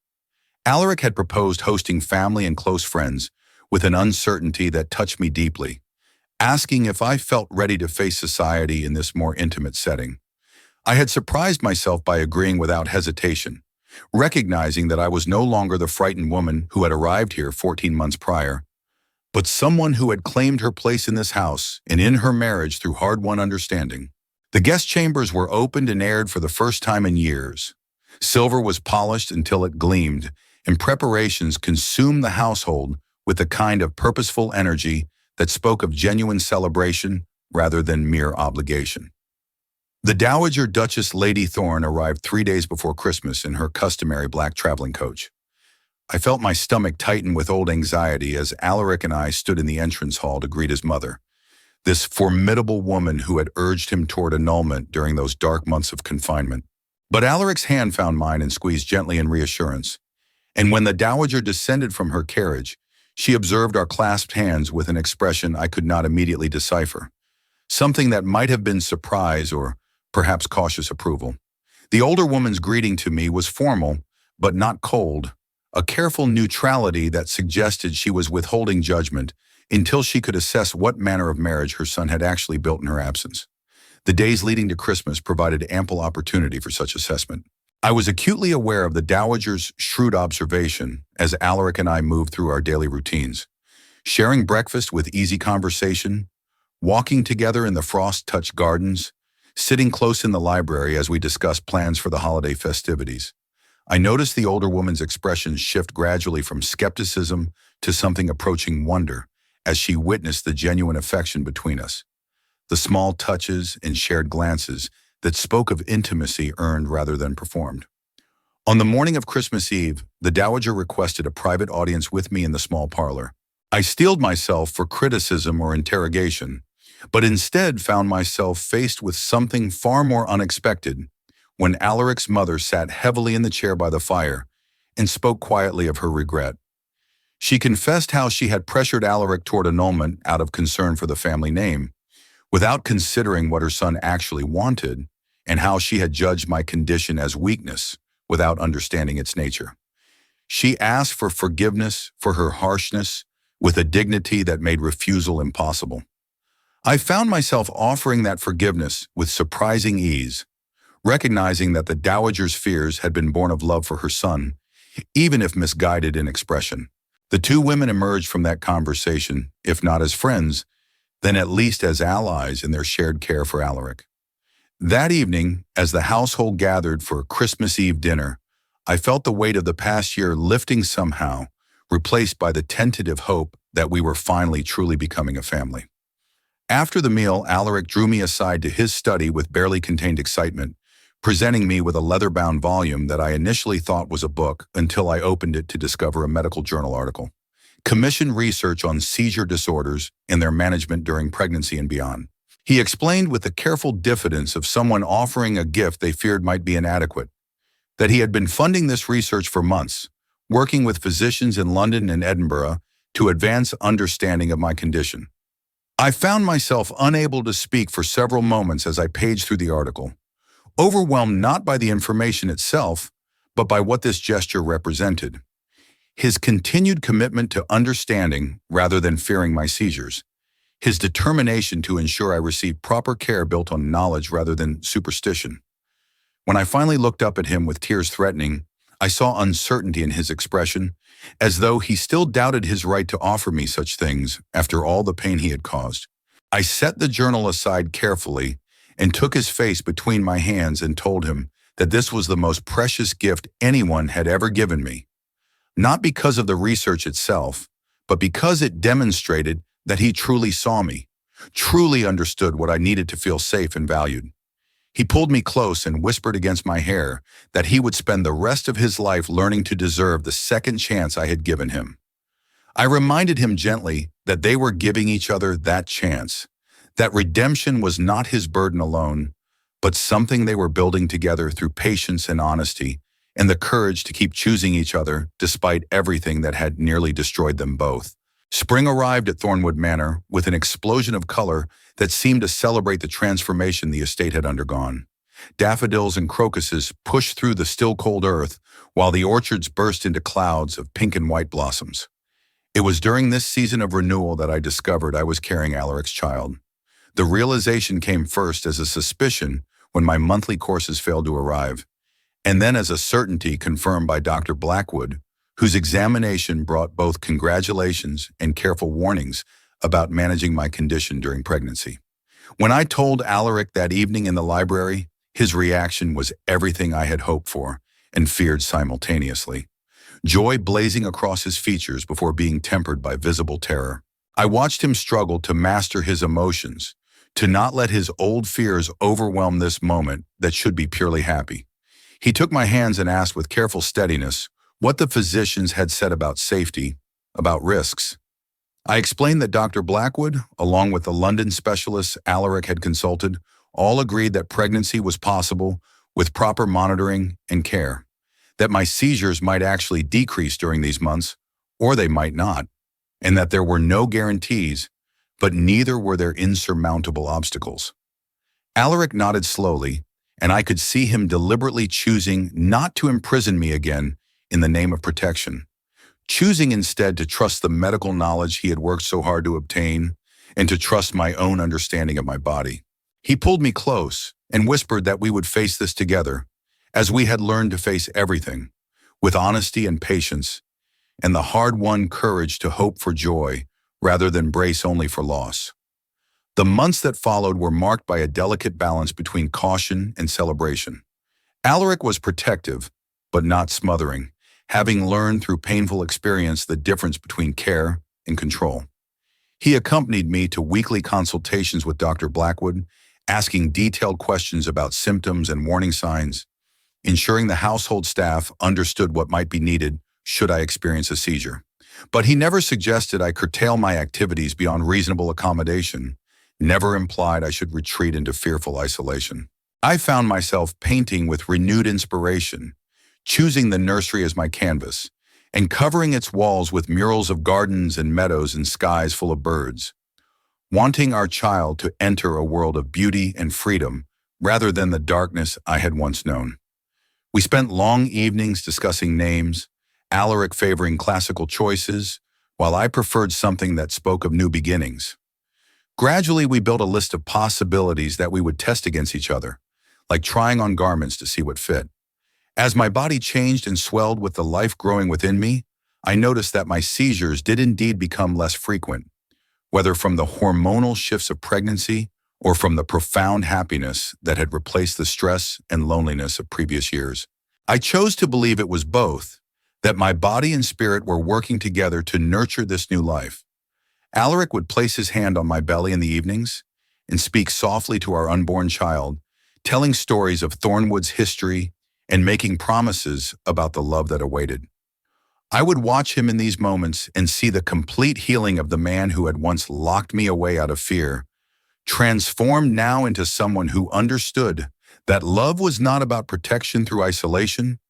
Alaric had proposed hosting family and close friends with an uncertainty that touched me deeply, asking if I felt ready to face society in this more intimate setting. I had surprised myself by agreeing without hesitation, recognizing that I was no longer the frightened woman who had arrived here 14 months prior, but someone who had claimed her place in this house and in her marriage through hard-won understanding. The guest chambers were opened and aired for the first time in years. Silver was polished until it gleamed, and preparations consumed the household with the kind of purposeful energy that spoke of genuine celebration rather than mere obligation. The Dowager Duchess Lady Thorne arrived 3 days before Christmas in her customary black traveling coach. I felt my stomach tighten with old anxiety as Alaric and I stood in the entrance hall to greet his mother, this formidable woman who had urged him toward annulment during those dark months of confinement. But Alaric's hand found mine and squeezed gently in reassurance, and when the Dowager descended from her carriage, she observed our clasped hands with an expression I could not immediately decipher, something that might have been surprise or perhaps cautious approval. The older woman's greeting to me was formal, but not cold, a careful neutrality that suggested she was withholding judgment until she could assess what manner of marriage her son had actually built in her absence. The days leading to Christmas provided ample opportunity for such assessment. I was acutely aware of the dowager's shrewd observation as Alaric and I moved through our daily routines, sharing breakfast with easy conversation, walking together in the frost-touched gardens, sitting close in the library as we discussed plans for the holiday festivities. I noticed the older woman's expressions shift gradually from skepticism to something approaching wonder as she witnessed the genuine affection between us, the small touches and shared glances that spoke of intimacy earned rather than performed. On the morning of Christmas Eve, the dowager requested a private audience with me in the small parlor. I steeled myself for criticism or interrogation, but instead found myself faced with something far more unexpected when Alaric's mother sat heavily in the chair by the fire and spoke quietly of her regret. She confessed how she had pressured Alaric toward annulment out of concern for the family name, without considering what her son actually wanted, and how she had judged my condition as weakness without understanding its nature. She asked for forgiveness for her harshness with a dignity that made refusal impossible. I found myself offering that forgiveness with surprising ease, recognizing that the dowager's fears had been born of love for her son, even if misguided in expression. The two women emerged from that conversation, if not as friends, then at least as allies in their shared care for Alaric. That evening, as the household gathered for Christmas Eve dinner, I felt the weight of the past year lifting somehow, replaced by the tentative hope that we were finally truly becoming a family. After the meal, Alaric drew me aside to his study with barely contained excitement, presenting me with a leather-bound volume that I initially thought was a book until I opened it to discover a medical journal article. Commissioned research on seizure disorders and their management during pregnancy and beyond. He explained with the careful diffidence of someone offering a gift they feared might be inadequate, that he had been funding this research for months, working with physicians in London and Edinburgh to advance understanding of my condition. I found myself unable to speak for several moments as I paged through the article, overwhelmed not by the information itself, but by what this gesture represented. His continued commitment to understanding rather than fearing my seizures, his determination to ensure I received proper care built on knowledge rather than superstition. When I finally looked up at him with tears threatening, I saw uncertainty in his expression, as though he still doubted his right to offer me such things after all the pain he had caused. I set the journal aside carefully and took his face between my hands and told him that this was the most precious gift anyone had ever given me, not because of the research itself, but because it demonstrated that he truly saw me, truly understood what I needed to feel safe and valued. He pulled me close and whispered against my hair that he would spend the rest of his life learning to deserve the second chance I had given him. I reminded him gently that they were giving each other that chance, that redemption was not his burden alone, but something they were building together through patience and honesty, and the courage to keep choosing each other despite everything that had nearly destroyed them both. Spring arrived at Thornewood Manor with an explosion of color that seemed to celebrate the transformation the estate had undergone. Daffodils and crocuses pushed through the still cold earth, while the orchards burst into clouds of pink and white blossoms. It was during this season of renewal that I discovered I was carrying Alaric's child. The realization came first as a suspicion when my monthly courses failed to arrive, and then as a certainty confirmed by Dr. Blackwood, whose examination brought both congratulations and careful warnings about managing my condition during pregnancy. When I told Alaric that evening in the library, his reaction was everything I had hoped for and feared simultaneously. Joy blazing across his features before being tempered by visible terror. I watched him struggle to master his emotions, to not let his old fears overwhelm this moment that should be purely happy. He took my hands and asked with careful steadiness what the physicians had said about safety, about risks. I explained that Dr. Blackwood, along with the London specialists Alaric had consulted, all agreed that pregnancy was possible with proper monitoring and care, that my seizures might actually decrease during these months, or they might not, and that there were no guarantees, but neither were there insurmountable obstacles. Alaric nodded slowly, and I could see him deliberately choosing not to imprison me again in the name of protection, choosing instead to trust the medical knowledge he had worked so hard to obtain and to trust my own understanding of my body. He pulled me close and whispered that we would face this together, as we had learned to face everything, with honesty and patience, and the hard-won courage to hope for joy rather than brace only for loss. The months that followed were marked by a delicate balance between caution and celebration. Alaric was protective, but not smothering, having learned through painful experience the difference between care and control. He accompanied me to weekly consultations with Dr. Blackwood, asking detailed questions about symptoms and warning signs, ensuring the household staff understood what might be needed should I experience a seizure. But he never suggested I curtail my activities beyond reasonable accommodation, never implied I should retreat into fearful isolation. I found myself painting with renewed inspiration, choosing the nursery as my canvas, and covering its walls with murals of gardens and meadows and skies full of birds, wanting our child to enter a world of beauty and freedom rather than the darkness I had once known. We spent long evenings discussing names, Alaric favoring classical choices, while I preferred something that spoke of new beginnings. Gradually, we built a list of possibilities that we would test against each other, like trying on garments to see what fit. As my body changed and swelled with the life growing within me, I noticed that my seizures did indeed become less frequent, whether from the hormonal shifts of pregnancy or from the profound happiness that had replaced the stress and loneliness of previous years. I chose to believe it was both, that my body and spirit were working together to nurture this new life. Alaric would place his hand on my belly in the evenings and speak softly to our unborn child, telling stories of Thornewood's history and making promises about the love that awaited. I would watch him in these moments and see the complete healing of the man who had once locked me away out of fear, transformed now into someone who understood that love was not about protection through isolation,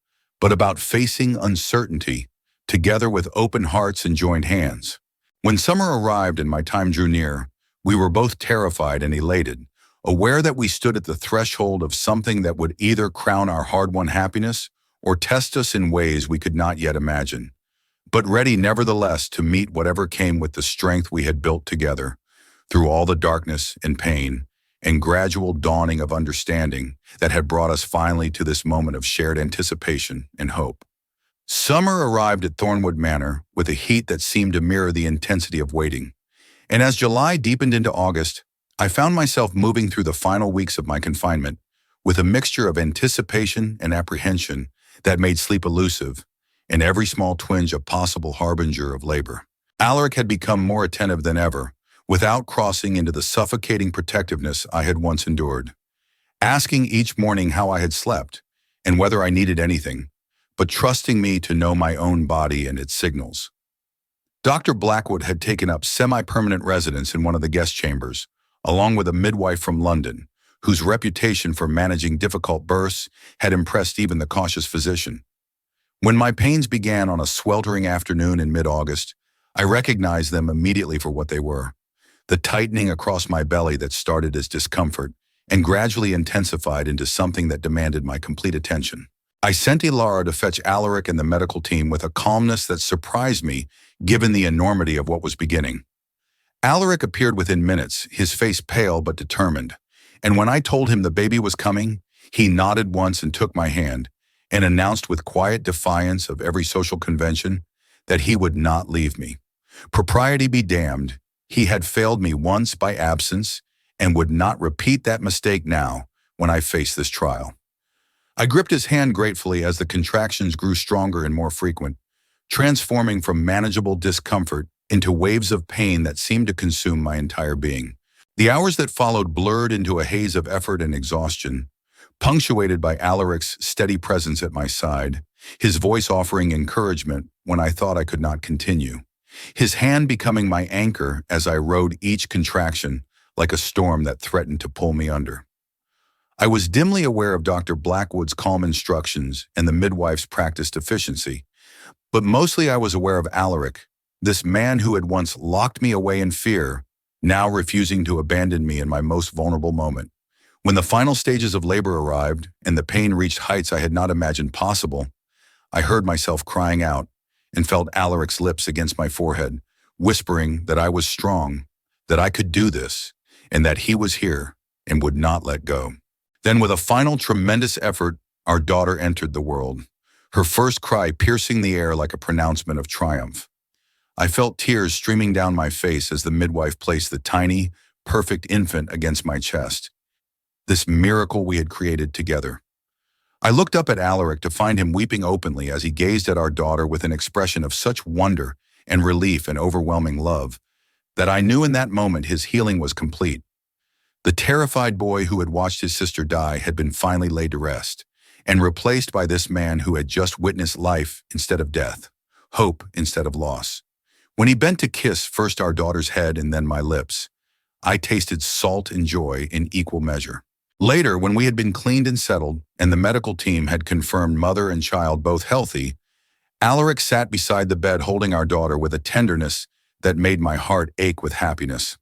but about facing uncertainty together with open hearts and joined hands. When summer arrived and my time drew near, we were both terrified and elated, aware that we stood at the threshold of something that would either crown our hard-won happiness or test us in ways we could not yet imagine, but ready nevertheless to meet whatever came with the strength we had built together, through all the darkness and pain and gradual dawning of understanding that had brought us finally to this moment of shared anticipation and hope. Summer arrived at Thornewood Manor with a heat that seemed to mirror the intensity of waiting, and as July deepened into August, I found myself moving through the final weeks of my confinement with a mixture of anticipation and apprehension that made sleep elusive, and every small twinge a possible harbinger of labor. Alaric had become more attentive than ever, without crossing into the suffocating protectiveness I had once endured, asking each morning how I had slept and whether I needed anything, but trusting me to know my own body and its signals. Dr. Blackwood had taken up semi-permanent residence in one of the guest chambers, along with a midwife from London, whose reputation for managing difficult births had impressed even the cautious physician. When my pains began on a sweltering afternoon in mid-August, I recognized them immediately for what they were: the tightening across my belly that started as discomfort and gradually intensified into something that demanded my complete attention. I sent Ilara to fetch Alaric and the medical team with a calmness that surprised me given the enormity of what was beginning. Alaric appeared within minutes, his face pale but determined, and when I told him the baby was coming, he nodded once and took my hand and announced with quiet defiance of every social convention that he would not leave me. Propriety be damned, he had failed me once by absence and would not repeat that mistake now when I faced this trial. I gripped his hand gratefully as the contractions grew stronger and more frequent, transforming from manageable discomfort into waves of pain that seemed to consume my entire being. The hours that followed blurred into a haze of effort and exhaustion, punctuated by Alaric's steady presence at my side, his voice offering encouragement when I thought I could not continue, his hand becoming my anchor as I rode each contraction like a storm that threatened to pull me under. I was dimly aware of Dr. Blackwood's calm instructions and the midwife's practiced efficiency, but mostly I was aware of Alaric, this man who had once locked me away in fear, now refusing to abandon me in my most vulnerable moment, When the final stages of labor arrived and the pain reached heights I had not imagined possible, I heard myself crying out and felt Alaric's lips against my forehead, whispering that I was strong, that I could do this, and that he was here and would not let go. Then with a final tremendous effort, our daughter entered the world, her first cry piercing the air like a pronouncement of triumph. I felt tears streaming down my face as the midwife placed the tiny, perfect infant against my chest. This miracle we had created together. I looked up at Alaric to find him weeping openly as he gazed at our daughter with an expression of such wonder and relief and overwhelming love that I knew in that moment his healing was complete. The terrified boy who had watched his sister die had been finally laid to rest and replaced by this man who had just witnessed life instead of death, hope instead of loss. When he bent to kiss first our daughter's head and then my lips, I tasted salt and joy in equal measure. Later, when we had been cleaned and settled, and the medical team had confirmed mother and child both healthy, Alaric sat beside the bed holding our daughter with a tenderness that made my heart ache with happiness.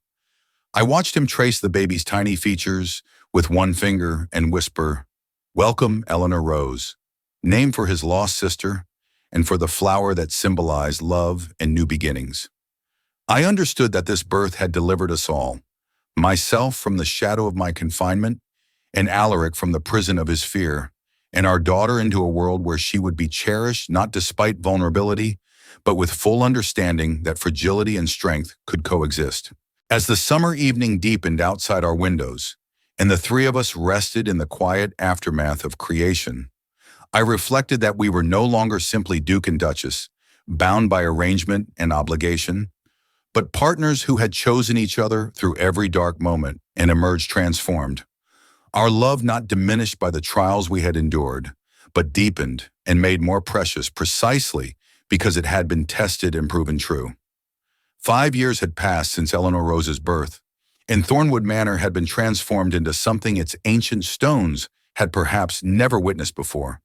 I watched him trace the baby's tiny features with one finger and whisper, "Welcome, Eleanor Rose," named for his lost sister and for the flower that symbolized love and new beginnings. I understood that this birth had delivered us all, myself from the shadow of my confinement, and Alaric from the prison of his fear, and our daughter into a world where she would be cherished not despite vulnerability, but with full understanding that fragility and strength could coexist. As the summer evening deepened outside our windows, and the three of us rested in the quiet aftermath of creation, I reflected that we were no longer simply Duke and Duchess, bound by arrangement and obligation, but partners who had chosen each other through every dark moment and emerged transformed. Our love not diminished by the trials we had endured, but deepened and made more precious precisely because it had been tested and proven true. 5 years had passed since Eleanor Rose's birth, and Thornewood Manor had been transformed into something its ancient stones had perhaps never witnessed before.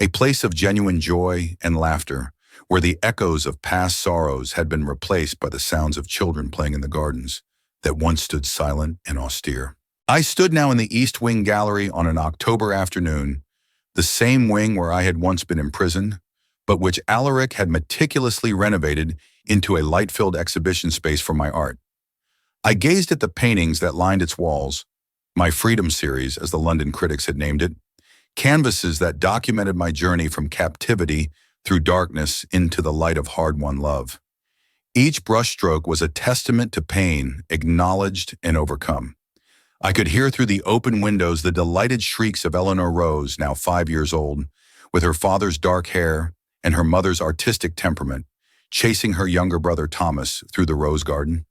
A place of genuine joy and laughter, where the echoes of past sorrows had been replaced by the sounds of children playing in the gardens that once stood silent and austere. I stood now in the East Wing Gallery on an October afternoon, the same wing where I had once been imprisoned, but which Alaric had meticulously renovated into a light-filled exhibition space for my art. I gazed at the paintings that lined its walls, my Freedom series, as the London critics had named it, canvases that documented my journey from captivity through darkness into the light of hard-won love. Each brushstroke was a testament to pain acknowledged and overcome. I could hear through the open windows the delighted shrieks of Eleanor Rose, now 5 years old, with her father's dark hair and her mother's artistic temperament, chasing her younger brother Thomas through the rose garden,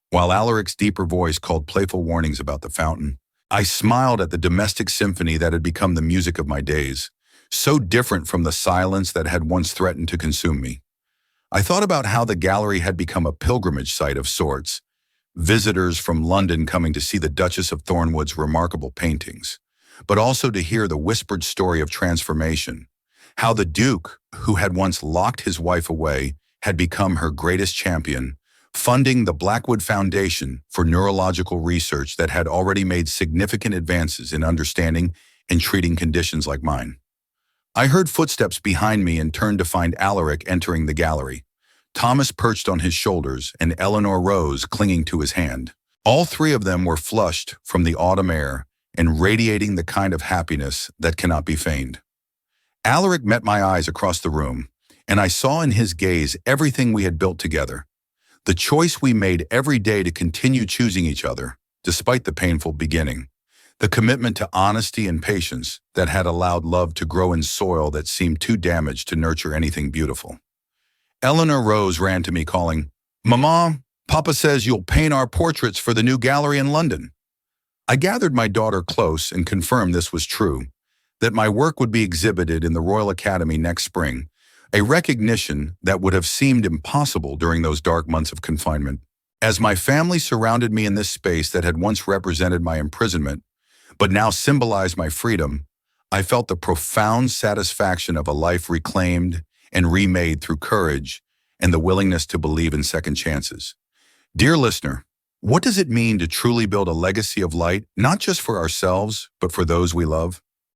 while Alaric's deeper voice called playful warnings about the fountain. I smiled at the domestic symphony that had become the music of my days, so different from the silence that had once threatened to consume me. I thought about how the gallery had become a pilgrimage site of sorts, visitors from London coming to see the Duchess of Thornewood's remarkable paintings, but also to hear the whispered story of transformation, how the Duke, who had once locked his wife away, had become her greatest champion, funding the Blackwood Foundation for neurological research that had already made significant advances in understanding and treating conditions like mine. I heard footsteps behind me and turned to find Alaric entering the gallery, Thomas perched on his shoulders and Eleanor Rose clinging to his hand. All three of them were flushed from the autumn air and radiating the kind of happiness that cannot be feigned. Alaric met my eyes across the room, and I saw in his gaze everything we had built together, the choice we made every day to continue choosing each other, despite the painful beginning, the commitment to honesty and patience that had allowed love to grow in soil that seemed too damaged to nurture anything beautiful. Eleanor Rose ran to me calling, "Mama, Papa says you'll paint our portraits for the new gallery in London." I gathered my daughter close and confirmed this was true, that my work would be exhibited in the Royal Academy next spring, a recognition that would have seemed impossible during those dark months of confinement. As my family surrounded me in this space that had once represented my imprisonment, but now symbolized my freedom, I felt the profound satisfaction of a life reclaimed and remade through courage and the willingness to believe in second chances. Dear listener, What does it mean to truly build a legacy of light, not just for ourselves, but for those we love?